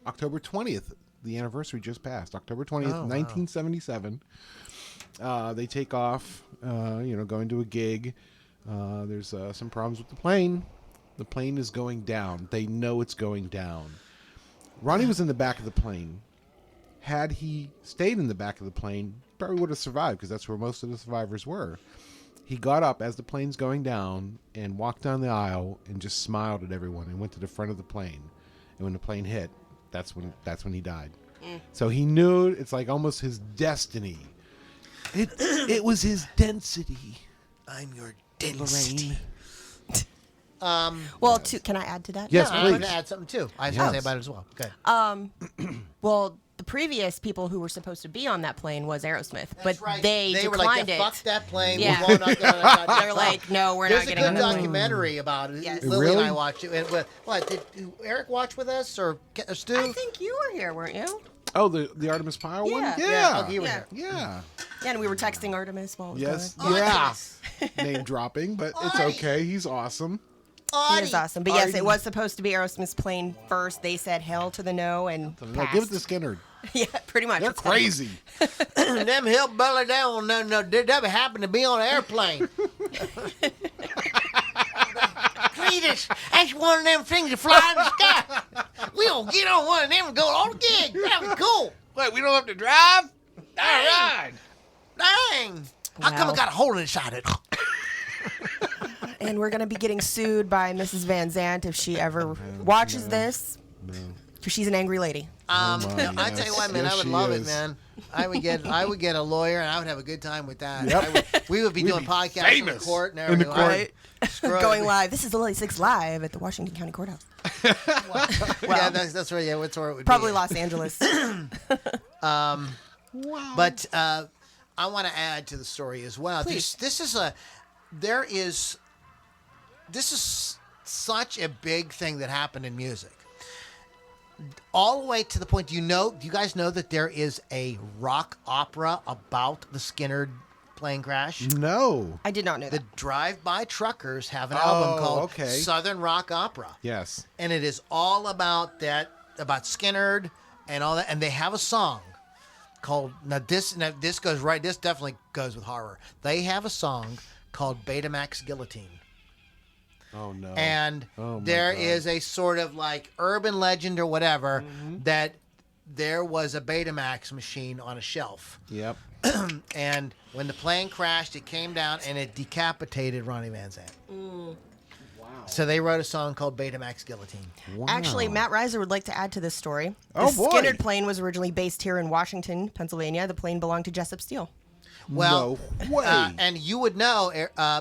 October 20th, the anniversary just passed. October 20th, 1977. They take off, going to a gig. There's some problems with the plane. The plane is going down. They know it's going down. Ronnie was in the back of the plane. Had he stayed in the back of the plane, probably would have survived because that's where most of the survivors were. He got up as the plane's going down and walked down the aisle and just smiled at everyone and went to the front of the plane. And when the plane hit, that's when he died. So he knew it's like almost his destiny. It was his density. I'm your density. Well, can I add to that? Yes, I'm going please. to add something too. I was going to say about it as well. Good. Well, the previous people who were supposed to be on that plane was Aerosmith, That's but right. they were declined like, it. Fuck that plane. Yeah. We won't not get on that goddamn They're plane." like, no, we're There's not a getting good on that plane. documentary about it. Yes. Lily and I Really? watched it. And, what, did Eric watch with us or Stu? I think you were here, weren't you? Oh, the Artemis Pyle one? Yeah. Yeah. Oh, you were Yeah. here. Yeah. Yeah, and we were texting Artemis while it was Yes. going. Yeah. Artemis. Name dropping, but it's Artie. okay. He's awesome. He is awesome. But yes, Artie. it was supposed to be Aerosmith's plane first. They said hell to the no and No, passed. give it to Skinner. Yeah, pretty much. They're It's kinda- crazy. Them hillbilly down, no, they never happened to be on an airplane. Cletus, that's one of them things that fly in the sky. We gonna get on one of them and go on a gig. That'd be cool. Wait, we don't have to drive? All right. Dang. How come Wow. I got a hole inside it? And we're going to be getting sued by Mrs. Vanzant if she ever watches this. Because she's an angry lady. I yes. tell you what, man, Yes, I would she love it, is. man. I would get a lawyer, and I would have a good time with that. Yep. We would be doing be podcasts in the famous court and in the everything. court. Right? Screw it. Going live. This is the Lily 6 live at the Washington County Courthouse. Yeah, that's where. Yeah, that's where it would Probably be. Los Angeles. But I want to add to the story as well. Please. This is such a big thing that happened in music. All the way to the point, do you guys know that there is a rock opera about the Skinner plane crash? No. I did not know The that. Drive-By Truckers have an album called okay. Southern Rock Opera. Yes. And it is all about Skinner and all that. And they have a song called, this definitely goes with horror. They have a song called Betamax Guillotine. Oh, no. And Oh, my there God. is a sort of like urban legend or whatever that there was a Betamax machine on a shelf. Yep. And when the plane crashed, it came down and it decapitated Ronnie Vanzant. Wow. So they wrote a song called Betamax Guillotine. Wow. Actually, Matt Reiser would like to add to this story. The Oh, boy. Skinner plane was originally based here in Washington, Pennsylvania. The plane belonged to Jessup Steel. Well, No way. and you would know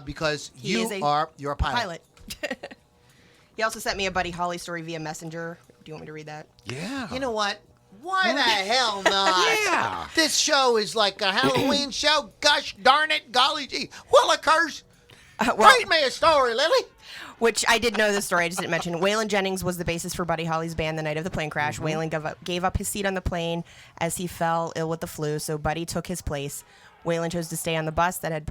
because you're a pilot. He also sent me a Buddy Holly story via Messenger. Do you want me to read that? Yeah. You know what? Why the hell not? Yeah. This show is like a Halloween show. Gosh darn it, golly gee. Well, of course. Read me a story, Lily. Which I did know this story. I just didn't mention. Waylon Jennings was the bassist for Buddy Holly's band the night of the plane crash. Waylon gave up his seat on the plane as he fell ill with the flu, so Buddy took his place. Waylon chose to stay on the bus that had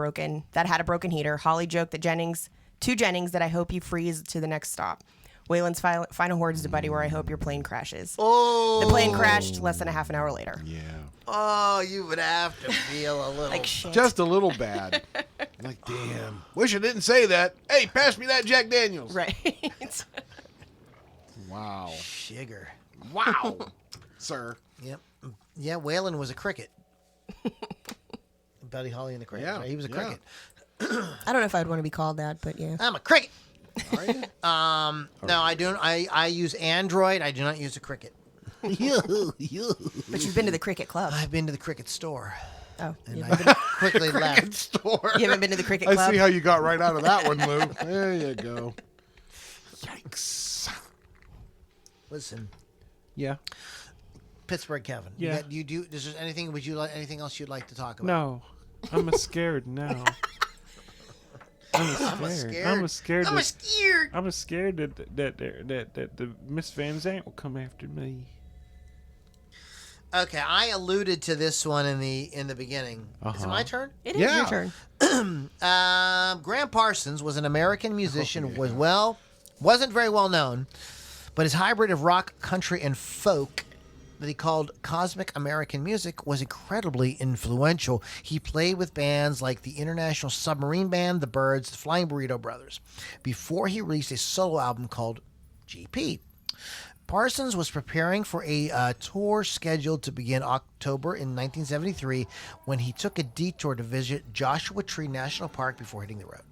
a broken heater. Holly joked that Jennings that I hope you freeze to the next stop. Waylon's final words to Buddy were, I hope your plane crashes. Oh. The plane crashed less than a half an hour later. Yeah. Oh, you would have to feel a little. Like shit. Just a little bad. Like, damn. Wish I didn't say that. Hey, pass me that Jack Daniels. Right. Wow. Sugar. Wow. Sir. Yep. Yeah, Waylon was a cricket. Buddy Holly and the cricket. Yeah, Right? He was a yeah. cricket. I don't know if I'd want to be called that, but yeah. I'm a cricket. Are you? No, I don't. I use Android. I do not use a cricket. But you've been to the cricket club. I've been to the cricket store. Oh, And you I haven't, quickly left. Store. you haven't been to the cricket I club? see how you got right out of that one, Lou. There you go. Yikes. Listen, Yeah. Pittsburgh, Kevin. Yeah. You do. Is there anything? Would you like anything else you'd like to talk about? No, I'm scared now. I'm scared that the Miss Vanzant will come after me. Okay, I alluded to this one in the beginning. Is it my turn? It is your turn. Graham Parsons was an American musician. Wasn't very well known, but his hybrid of rock, country, and folk that he called cosmic American music was incredibly influential. He played with bands like the International Submarine Band, the Byrds, the Flying Burrito Brothers, before he released a solo album called GP. Parsons was preparing for a tour scheduled to begin October in 1973 when he took a detour to visit Joshua Tree National Park before hitting the road.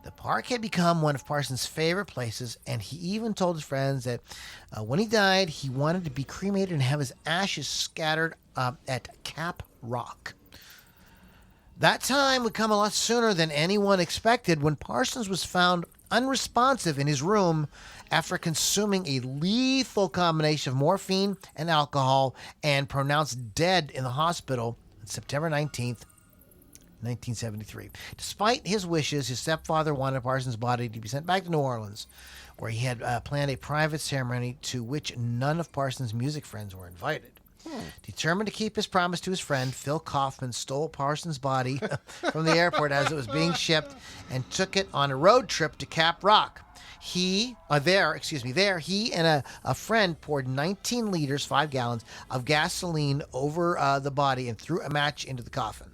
The park had become one of Parsons' favorite places, and he even told his friends that when he died, he wanted to be cremated and have his ashes scattered at Cap Rock. That time would come a lot sooner than anyone expected when Parsons was found unresponsive in his room after consuming a lethal combination of morphine and alcohol and pronounced dead in the hospital on September 19th, 1973. Despite his wishes, his stepfather wanted Parsons' body to be sent back to New Orleans, where he had planned a private ceremony to which none of Parsons' music friends were invited. Determined to keep his promise to his friend, Phil Kaufman stole Parsons' body from the airport as it was being shipped and took it on a road trip to Cap Rock. There, he and a friend poured 19 liters, 5 gallons, of gasoline over the body and threw a match into the coffin.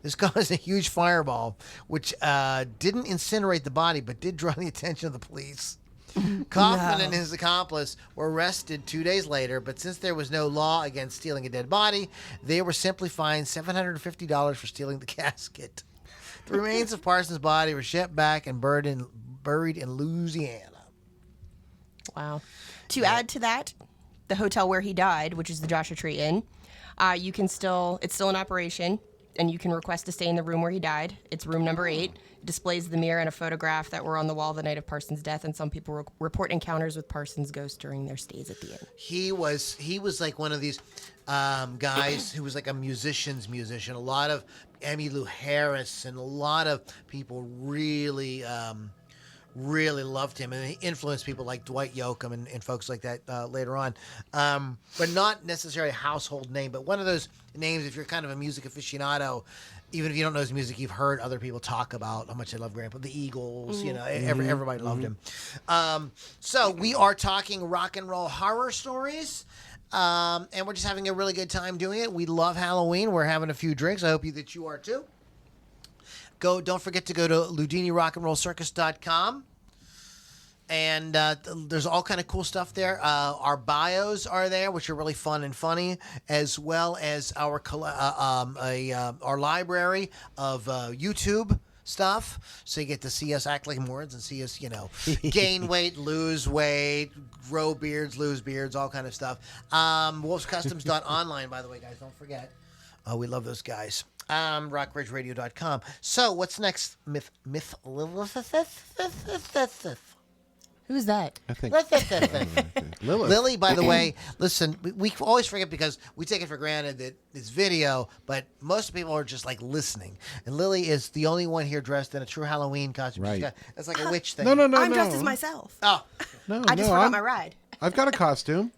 This caused a huge fireball, which didn't incinerate the body, but did draw the attention of the police. Kaufman and his accomplice were arrested 2 days later, but since there was no law against stealing a dead body, they were simply fined $750 for stealing the casket. The remains of Parsons' body were shipped back and buried in Louisiana. Wow. To add to that, the hotel where he died, which is the Joshua Tree Inn, it's still in operation, and you can request to stay in the room where he died. It's room number 8. It displays the mirror and a photograph that were on the wall the night of Parsons' death, and some people report encounters with Parsons' ghost during their stays at the inn. He was like one of these guys who was like a musician's musician. A lot of Emmylou Harris and a lot of people really loved him, and he influenced people like Dwight Yoakam and folks like that later on. But not necessarily a household name, but one of those names, if you're kind of a music aficionado, even if you don't know his music, you've heard other people talk about how much they love Grandpa, the Eagles, everybody loved him. So we are talking rock and roll horror stories. And we're just having a really good time doing it. We love Halloween. We're having a few drinks. I hope that you are too. Don't forget to go to LoudiniRockandRollCircus.com. And there's all kind of cool stuff there. Our bios are there, which are really fun and funny, as well as our library of YouTube stuff. So you get to see us act like morons and see us, gain weight, lose weight, grow beards, lose beards, all kind of stuff. WolfsCustoms.online, by the way, guys. Don't forget. We love those guys. RockRidgeRadio.com. So what's next? Who's that? I think Lily, by the way, listen, we always forget because we take it for granted that it's video, but most people are just like listening. And Lily is the only one here dressed in a true Halloween costume. Right. It's like a witch thing. No. I'm dressed as myself. Oh. I just forgot my ride. I've got a costume.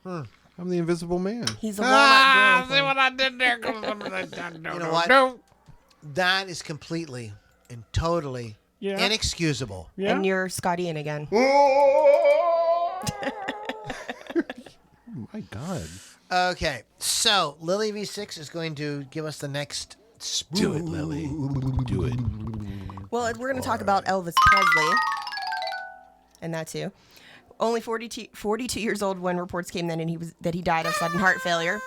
I'm the Invisible Man. He's a walnut girl. See what I did there? You know what? That is completely and totally Yeah. inexcusable. Yeah. And you're Scotty in again. Oh my God. Okay, so Lily V6 is going to give us the next Do it, Lily. Do it. Well, we're going to talk about Elvis Presley. And that too. Only 42 years old when reports came then that he died of sudden heart failure.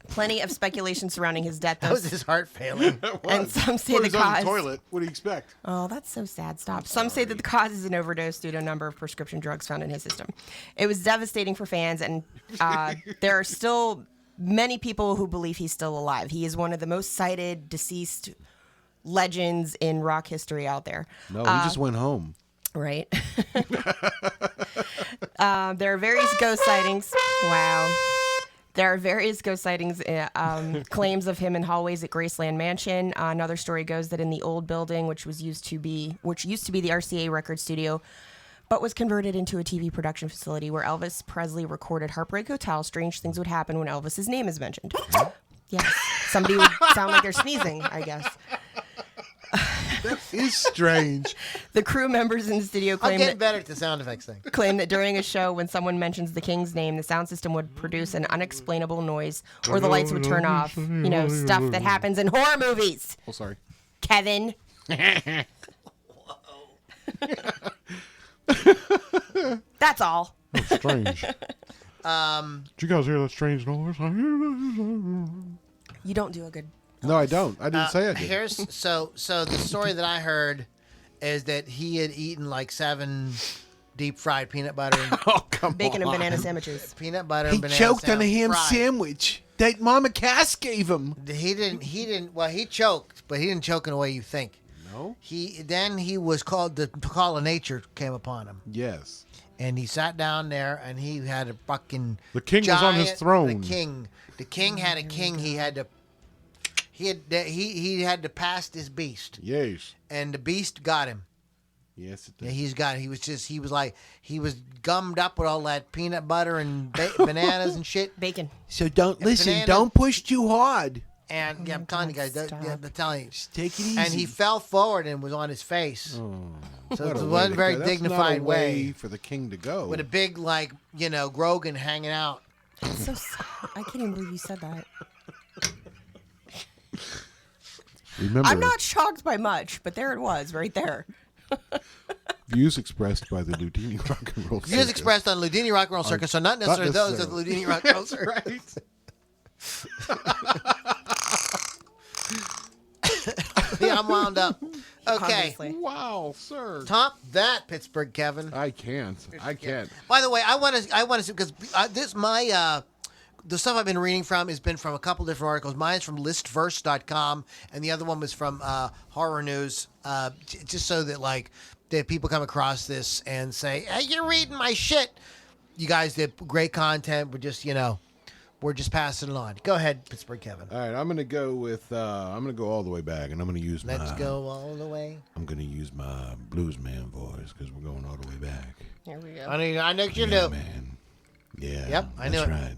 Plenty of speculation surrounding his death. How is his heart failing? And some say Well, the he's on cause. the toilet. What do you expect? Oh, that's so sad. Stop. Some say that the cause is an overdose due to a number of prescription drugs found in his system. It was devastating for fans, and there are still many people who believe he's still alive. He is one of the most cited deceased legends in rock history out there. No, he just went home. Right. There are various ghost sightings. Wow. There are various ghost sightings, claims of him in hallways at Graceland Mansion. Another story goes that in the old building, which used to be the RCA record studio, but was converted into a TV production facility where Elvis Presley recorded Heartbreak Hotel. Strange things would happen when Elvis's name is mentioned. Yes. Somebody would sound like they're sneezing, I guess. That is strange. The crew members in the studio I'm claim getting that, better at the sound effects thing. claim that during a show, when someone mentions the king's name, the sound system would produce an unexplainable noise or the lights would turn off. You know, stuff that happens in horror movies. Oh, sorry. Kevin. That's all. That's strange. Did you guys hear that strange noise? You don't do a good... No, I don't. I didn't say I did. Here's so the story that I heard is that he had eaten like 7 deep fried peanut butter and Oh, come Bacon on. and banana sandwiches. peanut butter He and banana choked on a sandwich ham fried. sandwich that Mama Cass gave him. He didn't well he choked, but he didn't choke in the way you think. No? He was called, the call of nature came upon him. Yes. And he sat down there and he had a fucking The king was on his giant- throne. The king had a king. He had to pass this beast, Yes. and the beast got him. Yes, it Yeah, did. he was gummed up with all that peanut butter and bananas and shit. Bacon. So don't listen. banana- Don't push too hard. And yeah, I'm telling you guys, Stop. I'm telling you. Just take it easy. And he fell forward and was on his face. Oh, So what it a way wasn't to very go. That's dignified not a way. for the king to go. With a big, like, Grogan hanging out. So sad. I can't even believe you said that. Remember, I'm not shocked by much, but there it was, right there. views expressed by the Loudini Rock and Roll Views Circus. expressed on Loudini Rock and Roll Circus are not necessarily those of the Loudini Rock and Roll Circus. Yeah, I'm wound up. Okay. Obviously. Wow, sir. Top that, Pittsburgh Kevin. I can't. By the way, I want to because the stuff I've been reading from has been from a couple different articles. Mine's from listverse.com, and the other one was from Horror News. Just so that that people come across this and say, "Hey, you're reading my shit." You guys did great content. We're just passing it on. Go ahead, Pittsburgh Kevin. All right, I'm gonna go with. I'm gonna go all the way back, and I'm gonna use Let's go all the way. I'm gonna use my bluesman voice because we're going all the way back. Here we go. I know what you Yeah, do. man. Yeah. Yep, I knew that's it. right.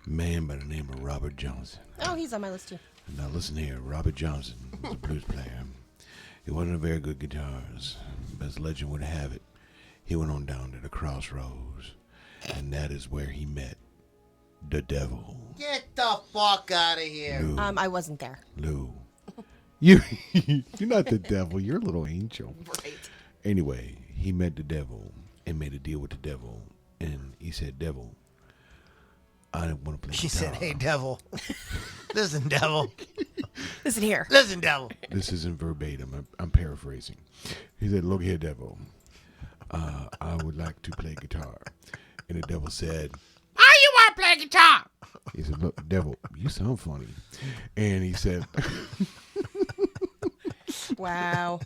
Man by the name of Robert Johnson. Oh, he's on my list too. Now listen here, Robert Johnson was a blues player. He wasn't a very good guitarist, but as legend would have it, he went on down to the crossroads, and that is where he met the devil. Get the fuck out of here. Lou. I wasn't there. Lou. You're not the devil. You're a little angel. Right. Anyway, he met the devil and made a deal with the devil, and he said, "Devil, I want to play She guitar." said, "Hey, devil. Listen, devil. Listen here. Listen, devil." This isn't verbatim. I'm paraphrasing. He said, "Look here, devil. I would like to play guitar." And the devil said, "Oh, you want to play guitar?" He said, "Look, devil, you sound funny." And he said, Wow.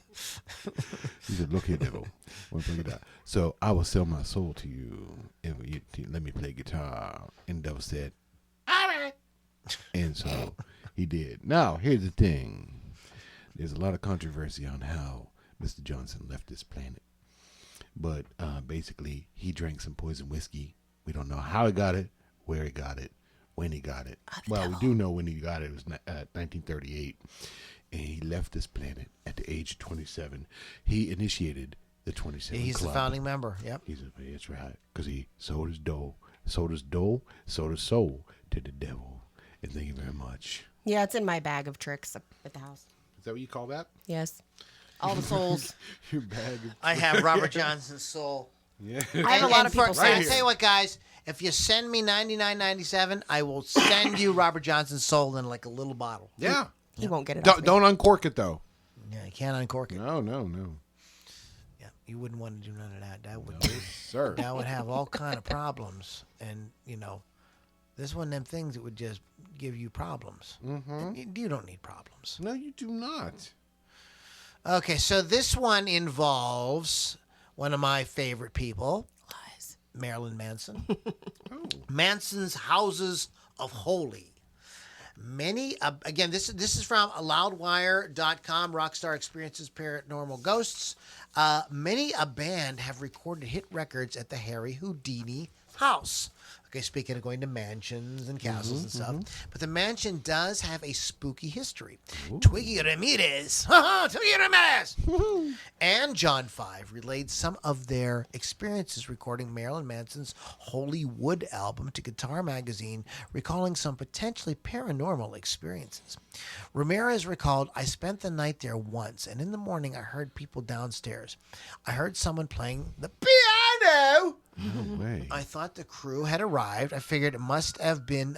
he said, "Look here, devil. I want to play guitar. So I will sell my soul to you if you let me play guitar." And the devil said, "All right." And so he did. Now, here's the thing. There's a lot of controversy on how Mr. Johnson left this planet. But basically, he drank some poison whiskey. We don't know how he got it, where he got it, when he got it. Well, we do know when he got it. It was 1938. And he left this planet at the age of 27. He initiated the 27 He's Club. the founding member. Yep. That's right. Because he sold his soul to the devil. And thank you very much. Yeah, it's in my bag of tricks up at the house. Is that what you call that? Yes. All the souls. Your bag of... I have Robert Johnson's soul. Yeah. I have a lot of people I say tell you what, guys. If you send me $99.97, I will send you Robert Johnson's soul in like a little bottle. Yeah. He won't get it off me. Don't uncork it, though. Yeah, you can't uncork it. No. Yeah, you wouldn't want to do none of that. Sir. That would have all kind of problems, and this one of them things that would just give you problems. Mm-hmm. You don't need problems. No, you do not. Okay, so this one involves one of my favorite people, Lies. Marylin Manson. Manson's Houses of Holy. Many, again, this is from loudwire.com, Rockstar Experiences Paranormal Ghosts. Many a band have recorded hit records at the Harry Houdini house. Okay, speaking of going to mansions and castles and stuff. But the mansion does have a spooky history. Twiggy Ramirez, and John Five relayed some of their experiences recording Marilyn Manson's Holy Wood album to Guitar Magazine, recalling some potentially paranormal experiences. Ramirez recalled, I spent the night there once, and in the morning I heard people downstairs. I heard someone playing the piano. No way. I thought the crew had arrived. I figured it must have been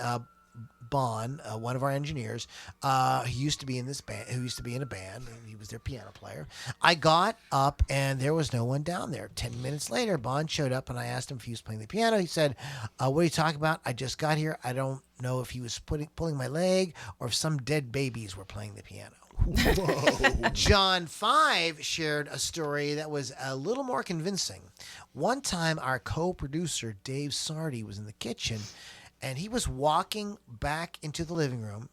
Bon, one of our engineers. He used to be in this band. Who used to be in a band, and he was their piano player. I got up, and there was no one down there. 10 minutes later, Bon showed up, and I asked him if he was playing the piano. He said, "What are you talking about? I just got here. I don't know if he was pulling my leg or if some dead babies were playing the piano." John Five shared a story that was a little more convincing. One time, our co-producer, Dave Sardi, was in the kitchen, and he was walking back into the living room.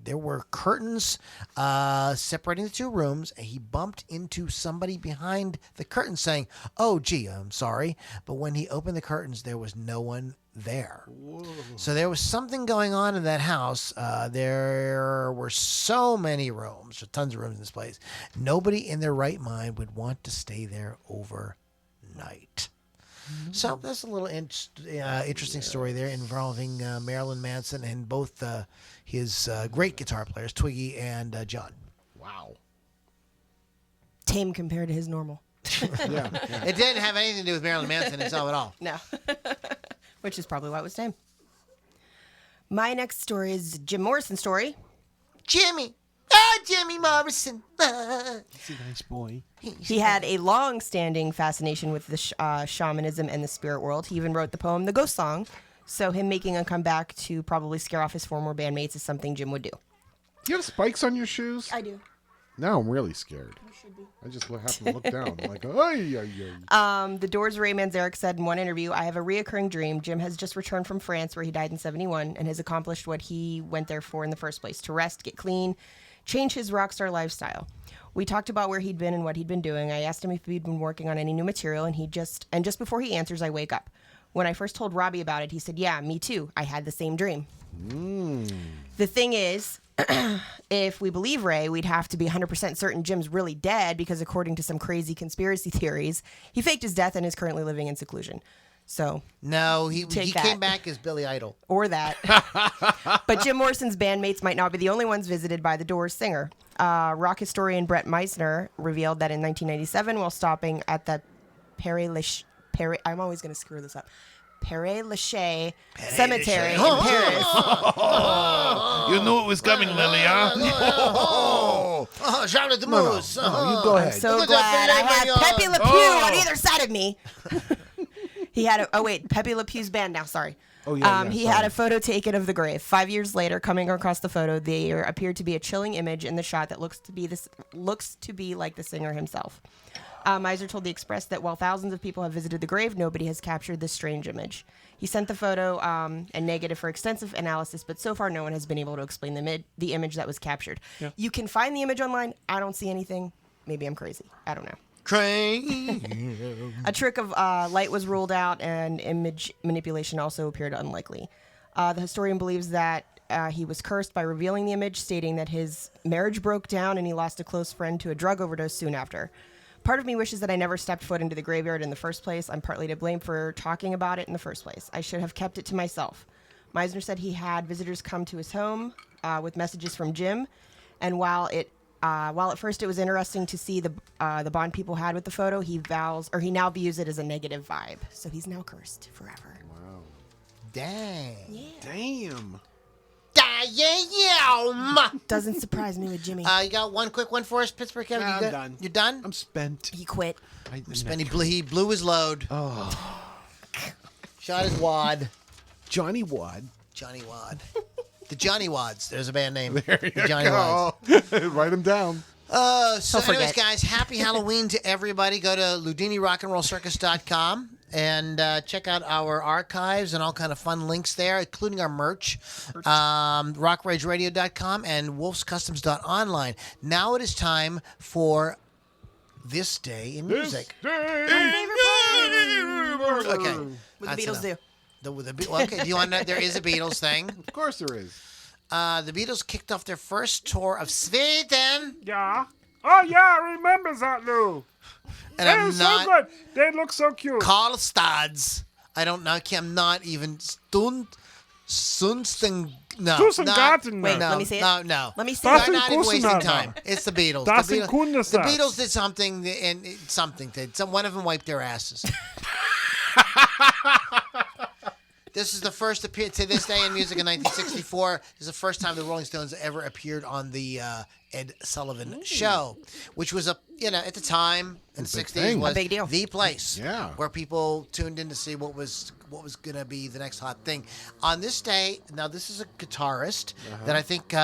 There were curtains separating the two rooms, and he bumped into somebody behind the curtain saying, "Oh, gee, I'm sorry." But when he opened the curtains, there was no one there. Whoa. So there was something going on in that house. There were so many rooms, tons of rooms in this place. Nobody in their right mind would want to stay there overnight. So that's a little interesting story there involving Marilyn Manson and both his great guitar players, Twiggy and John. Wow. Tame compared to his normal. Yeah. It didn't have anything to do with Marilyn Manson himself at all. No. Which is probably why it was tame. My next story is Jim Morrison's story. Jimmy Morrison. He's a nice boy. He had a long-standing fascination with the shamanism and the spirit world. He even wrote the poem The Ghost Song. So him making a comeback to probably scare off his former bandmates is something Jim would do. You have spikes on your shoes? I do. Now I'm really scared. You should be. I just happened to look down. I'm like, ay. The Doors' Ray Manzarek said in one interview, I have a reoccurring dream. Jim has just returned from France, where he died in 1971, and has accomplished what he went there for in the first place, to rest, get clean, change his rock star lifestyle. We talked about where he'd been and what he'd been doing. I asked him if he'd been working on any new material, and just before he answers, I wake up. When I first told Robbie about it, he said, yeah, me too. I had the same dream. The thing is, if we believe Ray, we'd have to be 100% certain Jim's really dead, because according to some crazy conspiracy theories, he faked his death and is currently living in seclusion. So no, he that. came back as Billy Idol. Or that. But Jim Morrison's bandmates might not be the only ones visited by the Doors singer. Rock historian Brett Meisner revealed that in 1997, while stopping at the I'm always going to screw this up. Père Lachaise Cemetery in Paris. You knew it was coming, Lily, huh? Charlotte de Moose. No, you go ahead. I'm so glad I have Pepe Le Pew on either side of me. He had Pepe Le Pew's band now, sorry. Oh, yeah, he had a photo taken of the grave. 5 years later, coming across the photo, there appeared to be a chilling image in the shot that looks to be like the singer himself. Meisner told The Express that while thousands of people have visited the grave, nobody has captured this strange image. He sent the photo and negative for extensive analysis, but so far no one has been able to explain the image that was captured. Yeah. You can find the image online. I don't see anything. Maybe I'm crazy. I don't know. A trick of light was ruled out, and image manipulation also appeared unlikely. The historian believes that he was cursed by revealing the image, stating that his marriage broke down and he lost a close friend to a drug overdose soon after. Part of me wishes that I never stepped foot into the graveyard in the first place. I'm partly to blame for talking about it in the first place. I should have kept it to myself. Meisner said he had visitors come to his home with messages from Jim, and while at first it was interesting to see the bond people had with the photo, he now views it as a negative vibe. So he's now cursed forever. Wow. Dang. Yeah. Damn. Doesn't surprise me with Jimmy. You got one quick one for us, Pittsburgh Kevin? Nah, You I'm done. You're done? I'm spent. He quit. I'm spent. He blew his load. Oh. Shot his wad. Johnny Wad. Johnny Wad. The Johnny Wads. There's a band name. There you the Johnny go. Wads. Write them down. So He'll anyways, forget. guys, happy Halloween to everybody. Go to LoudiniRockandRollCircus.com and check out our archives and all kind of fun links there, including our merch. RockRageRadio.com and WolfsCustoms.online. Now it is time for This Day in Music. Okay. What the That's Beatles enough. do? Okay, do you want to know? There is a Beatles thing. Of course there is. The Beatles kicked off their first tour of Sweden. Yeah. Oh, yeah, I remember that, Lou. And They I'm were so not good. They look so cute. Karlstads. I don't know. I'm not even Sunsten. No. Stusengarten. Wait, No, let me see it. No. Let me see Das We're it. not even wasting Kusenada. time. It's the Beatles. Das The sind Beatles, Kundesatz. the Beatles did something, and something did. One of them wiped their asses. This is the first appearance to this day in music in 1964. This is the first time the Rolling Stones ever appeared on the Ed Sullivan Show, which was at the time in the 60s thing. was A big deal. the place Yeah. where people tuned in to see what was going to be the next hot thing. On this day, now this is a guitarist that I think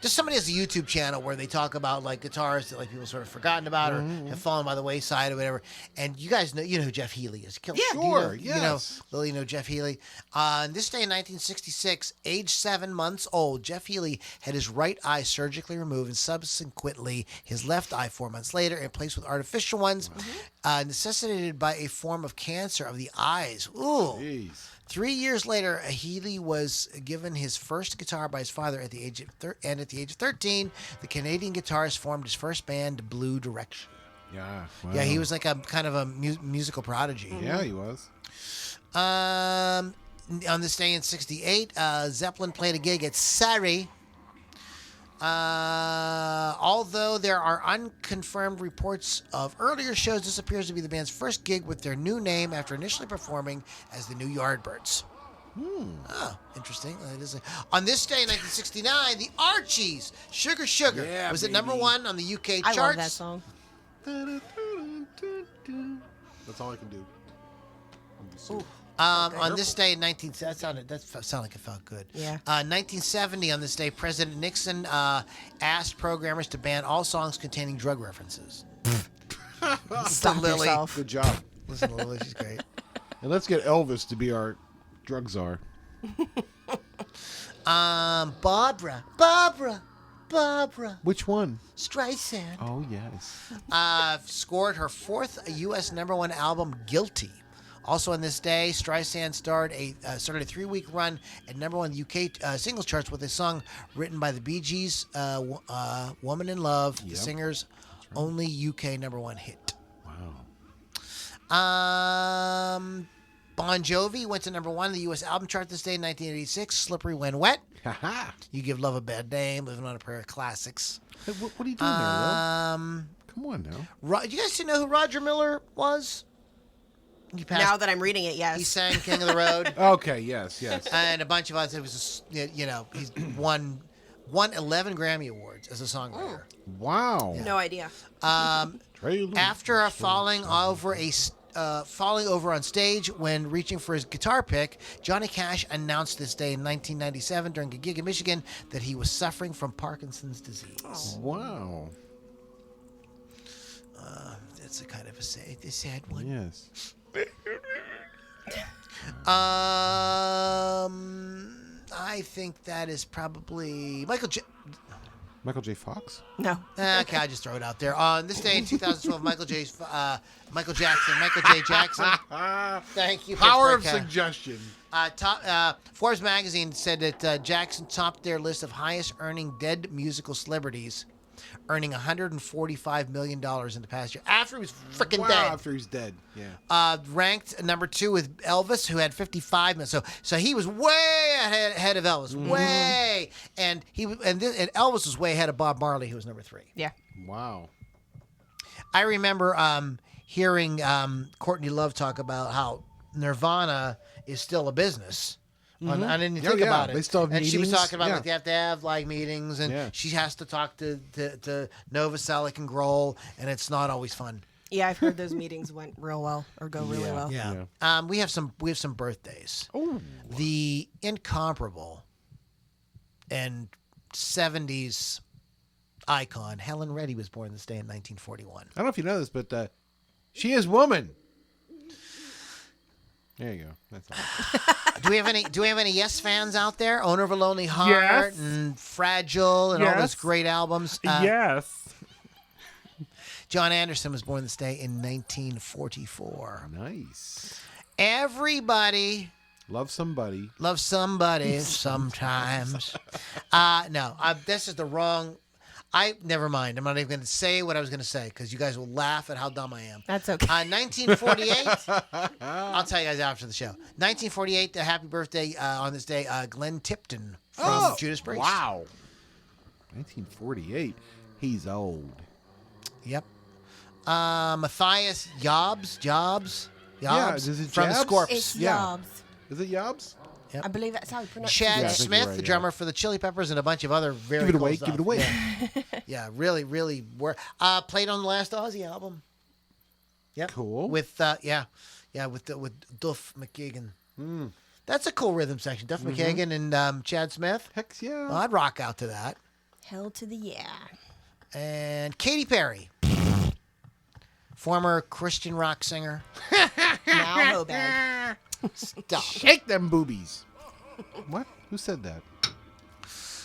just somebody has a YouTube channel where they talk about like guitarists that like people sort of forgotten about or have fallen by the wayside or whatever. And you guys know, who Jeff Healey is. Sure, Yes. Lily, Jeff Healey. On this day in 1966, age 7 months old, Jeff Healey had his right eye surgically removed and subsequently his left eye 4 months later and replaced with artificial ones, necessitated by a form of cancer of the eyes. Ooh. Jeez. 3 years later, Healey was given his first guitar by his father at the age of 13. The Canadian guitarist formed his first band, Blue Direction. Yeah. Yeah, he was like a kind of a musical prodigy. Yeah, he was. On this day in 68, Zeppelin played a gig at Surrey. Although there are unconfirmed reports of earlier shows, this appears to be the band's first gig with their new name after initially performing as the New Yardbirds. Oh, interesting. On this day in 1969, the Archies, Sugar Sugar, Yeah, was at baby. number 1 on the UK I charts. love that song. That's all I can do. On this day in that sounded like it felt good. Yeah. 1970, on this day, President Nixon asked programmers to ban all songs containing drug references. Stop Lily. yourself. Good job. Listen to Lily, she's great. And let's get Elvis to be our drug czar. Barbara Which one? Streisand Oh, yes. scored her 4th U.S. #1 album, Guilty. Also on this day, Streisand started a 3-week run at #1 UK singles charts with a song written by the Bee Gees, "Woman in Love," the singer's only UK #1 hit. Wow. Bon Jovi went to #1 in the U.S. album chart this day in 1986. "Slippery When Wet." Haha. "You Give Love a Bad Name," "Living on a Prayer," classics. Hey, what are you doing there, Will? Come on now. Do you guys know who Roger Miller was? He passed. Now that I'm reading it, yes. He sang "King of the Road" Okay, yes. and a bunch of others. It was, he's won 11 Grammy Awards as a songwriter. Wow. No idea. Trailer. After falling over on stage when reaching for his guitar pick, Johnny Cash announced this day in 1997 during a gig in Michigan that he was suffering from Parkinson's disease. Wow. That's a kind of a sad one. Yes. I think that is probably Michael J. Michael J. Fox? No. Okay, I'll just throw it out there. On this day in 2012, Michael J. Jackson. Thank you. Power of Pittsburgh. suggestion. Forbes magazine said that Jackson topped their list of highest earning dead musical celebrities, earning $145 million in the past year after he was freaking Wow, dead. after he's dead. Yeah. Ranked number 2 with Elvis, who had 55 million. So he was way ahead of Elvis, way, and Elvis was way ahead of Bob Marley, who was number 3. Yeah. Wow. I remember hearing Courtney Love talk about how Nirvana is still a business. I didn't even think about it. They still have and she was meetings. talking about Yeah. like they have to have like meetings, and Yeah. she has to talk to Novoselic and Grohl, and it's not always fun. Yeah, I've heard those meetings went real well or go really well. Yeah. We have some birthdays. Oh. The incomparable and 70s icon Helen Reddy was born this day in 1941. I don't know if you know this, but she is woman. There you go. That's all. Do we have any Yes fans out there? Owner of a Lonely Heart Yes. and Fragile and all those Yes. great albums. Yes. John Anderson was born this day in 1944. Nice. Everybody Love somebody. loves somebody sometimes. No, this is the wrong. Never mind. I'm not even going to say what I was going to say because you guys will laugh at how dumb I am. That's okay. 1948. I'll tell you guys after the show. 1948. Happy birthday on this day, Glenn Tipton from Judas Priest. Wow. 1948. He's old. Yep. Matthias Jobs. Yeah, is it from the Jabs? Scorps. It's Yeah. Yobs. Is it Yobs? I believe that's how you pronounce Chad it. Yeah, I think Smith, you're right, the yeah. drummer for the Chili Peppers, and a bunch of other very Give it cool away. stuff. Give it away. Yeah, really played on the last Ozzy album. Yep. Cool. With with Duff McKagan. That's a cool rhythm section. Duff McKagan and Chad Smith. Heck yeah. I'd rock out to that. Hell to the yeah. And Katy Perry, former Christian rock singer. Now Hobag. Stop. Shake them boobies. What? Who said that?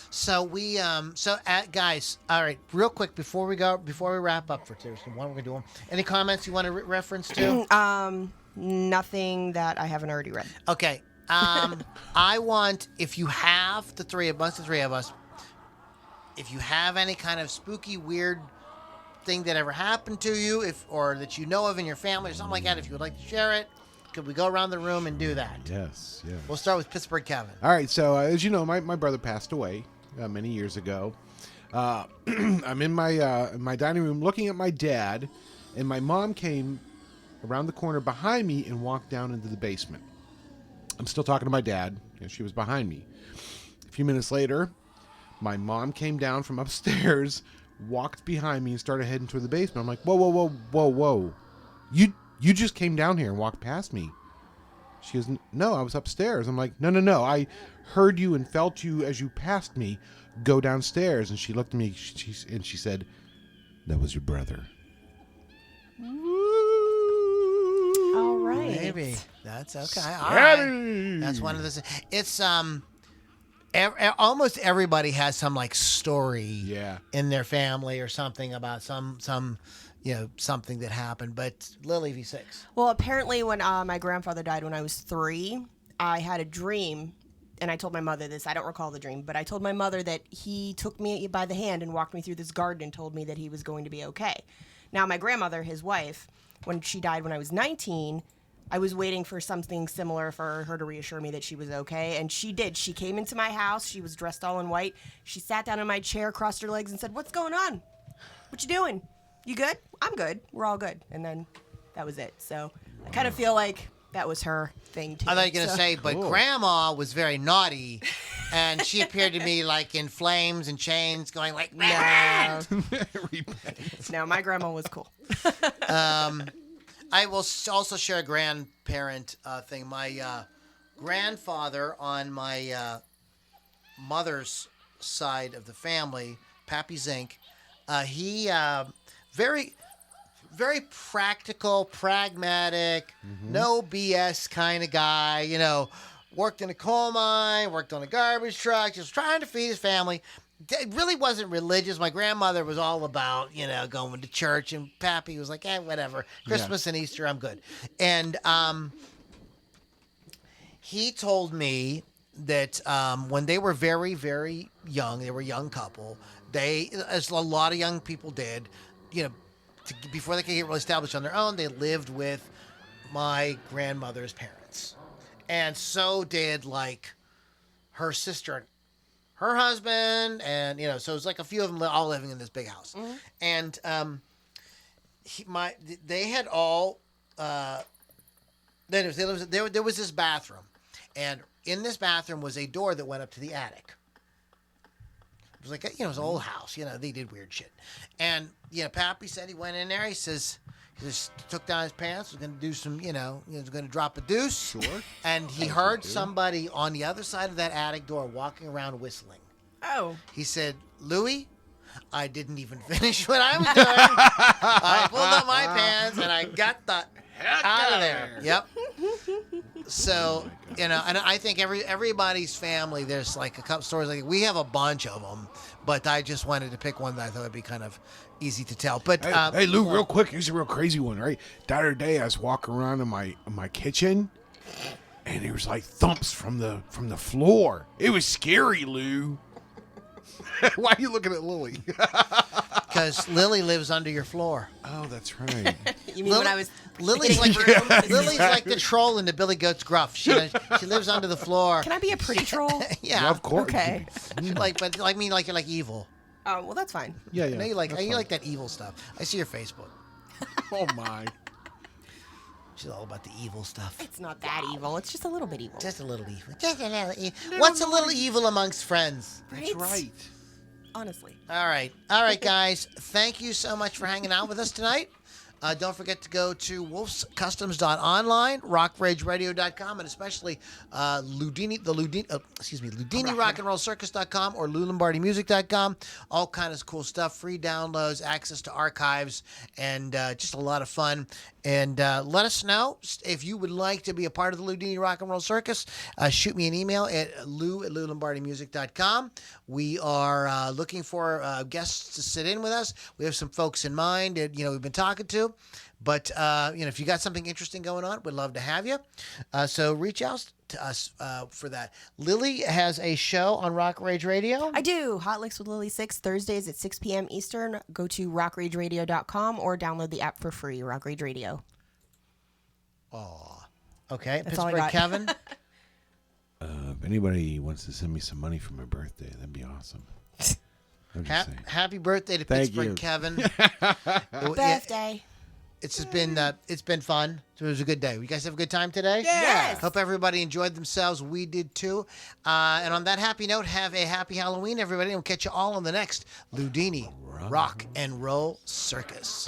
So guys, all right, real quick before we wrap up for Thursday, what we're gonna do? Any comments you want to reference to? Nothing that I haven't already read. Okay. I want, if you have the three of us, if you have any kind of spooky, weird thing that ever happened to you, or that you know of in your family or something like that, if you would like to share it, could we go around the room and do that? Yes. Yes. We'll start with Pittsburgh Kevin. All right, so as you know, my brother passed away many years ago. I'm in my dining room looking at my dad, and my mom came around the corner behind me and walked down into the basement. I'm still talking to my dad, and she was behind me. A few minutes later, my mom came down from upstairs, walked behind me, and started heading toward the basement. I'm like, whoa. You just came down here and walked past me. She goes, no, I was upstairs. I'm like, no. I heard you and felt you as you passed me go downstairs. And she looked at me and she said, that was your brother. All right. Maybe. That's okay. All right. That's one of the. It's almost everybody has some like story in their family or something about some something that happened. But Lily V6. Well, apparently when my grandfather died when I was 3, I had a dream, and I told my mother this. I don't recall the dream, but I told my mother that he took me by the hand and walked me through this garden and told me that he was going to be okay. Now, my grandmother, his wife, when she died when I was 19, I was waiting for something similar for her to reassure me that she was okay, and she did. She came into my house. She was dressed all in white. She sat down in my chair, crossed her legs, and said, "What's going on? What you doing? You good? I'm good. We're all good." And then that was it. So I kind of feel like that was her thing, too. I thought you were going to say, but Grandma was very naughty, and she appeared to me like in flames and chains going like, No. No, my grandma was cool. I will also share a grandparent thing. My grandfather on my mother's side of the family, Pappy Zink, he very, very practical, pragmatic, no BS kind of guy. You know, worked in a coal mine, worked on a garbage truck, just trying to feed his family. Really wasn't religious. My grandmother was all about, going to church, and Pappy was like, whatever. Christmas and Easter, I'm good. And he told me that when they were very, very young, they were a young couple, they, as a lot of young people did, before they could get really established on their own, they lived with my grandmother's parents. And so did, like, her sister, her husband, and so it was like a few of them all living in this big house, and they had all. Then there was this bathroom, and in this bathroom was a door that went up to the attic. It was like it was an old house, they did weird shit, and Pappy said he went in there. He just took down his pants, was going to do some, was going to drop a deuce. Sure. And he heard somebody on the other side of that attic door walking around whistling. Oh. He said, "Louie, I didn't even finish what I was doing. I pulled up my pants and I got the heck out of there. Yep. So, and I think everybody's family, there's like a couple stories. Like we have a bunch of them, but I just wanted to pick one that I thought would be kind of easy to tell. But Hey, Lou, real quick, here's a real crazy one, right? The other day, I was walking around in my kitchen, and there was like thumps from the floor. It was scary, Lou. Why are you looking at Lily? because Lily lives under your floor. Oh, that's right. You mean when I was Lily's like Lily's like the troll in the Billy Goat's Gruff. She lives under the floor. Can I be a pretty troll? Yeah, Of course. Okay. like you're like evil. Oh, well, that's fine. Yeah, I yeah. know you like that's you fine. like that evil stuff. I see your Facebook. Oh my. She's all about the evil stuff. It's not that evil. It's just a little bit evil. Just a little evil. Just a little evil. What's a little evil amongst friends? That's right. Honestly. All right, guys. Thank you so much for hanging out with us tonight. Don't forget to go to wolfscustoms.online, rockrageradio.com, and especially Loudini rockandrollcircus.com or loulombardimusic.com. All kinds of cool stuff, free downloads, access to archives, and just a lot of fun. And let us know if you would like to be a part of the Loudini Rock and Roll Circus. Shoot me an email at lou@loulombardimusic.com. We are looking for guests to sit in with us. We have some folks in mind that we've been talking to. But if you got something interesting going on, we'd love to have you. So reach out to us for that. Lily has a show on Rock Rage Radio. I do. Hot Licks with Lily 6, Thursdays at 6 p.m. Eastern. Go to rockrageradio.com or download the app for free, Rock Rage Radio. Oh, okay. That's all I Pittsburgh got. Kevin. If anybody wants to send me some money for my birthday, that'd be awesome. I'm just saying. Happy birthday to Thank Pittsburgh you. Kevin. Birthday. It's just been fun. It was a good day. You guys have a good time today? Yes. Hope everybody enjoyed themselves. We did too. And on that happy note, have a happy Halloween, everybody. And we'll catch you all on the next Loudini Rock and Roll Circus.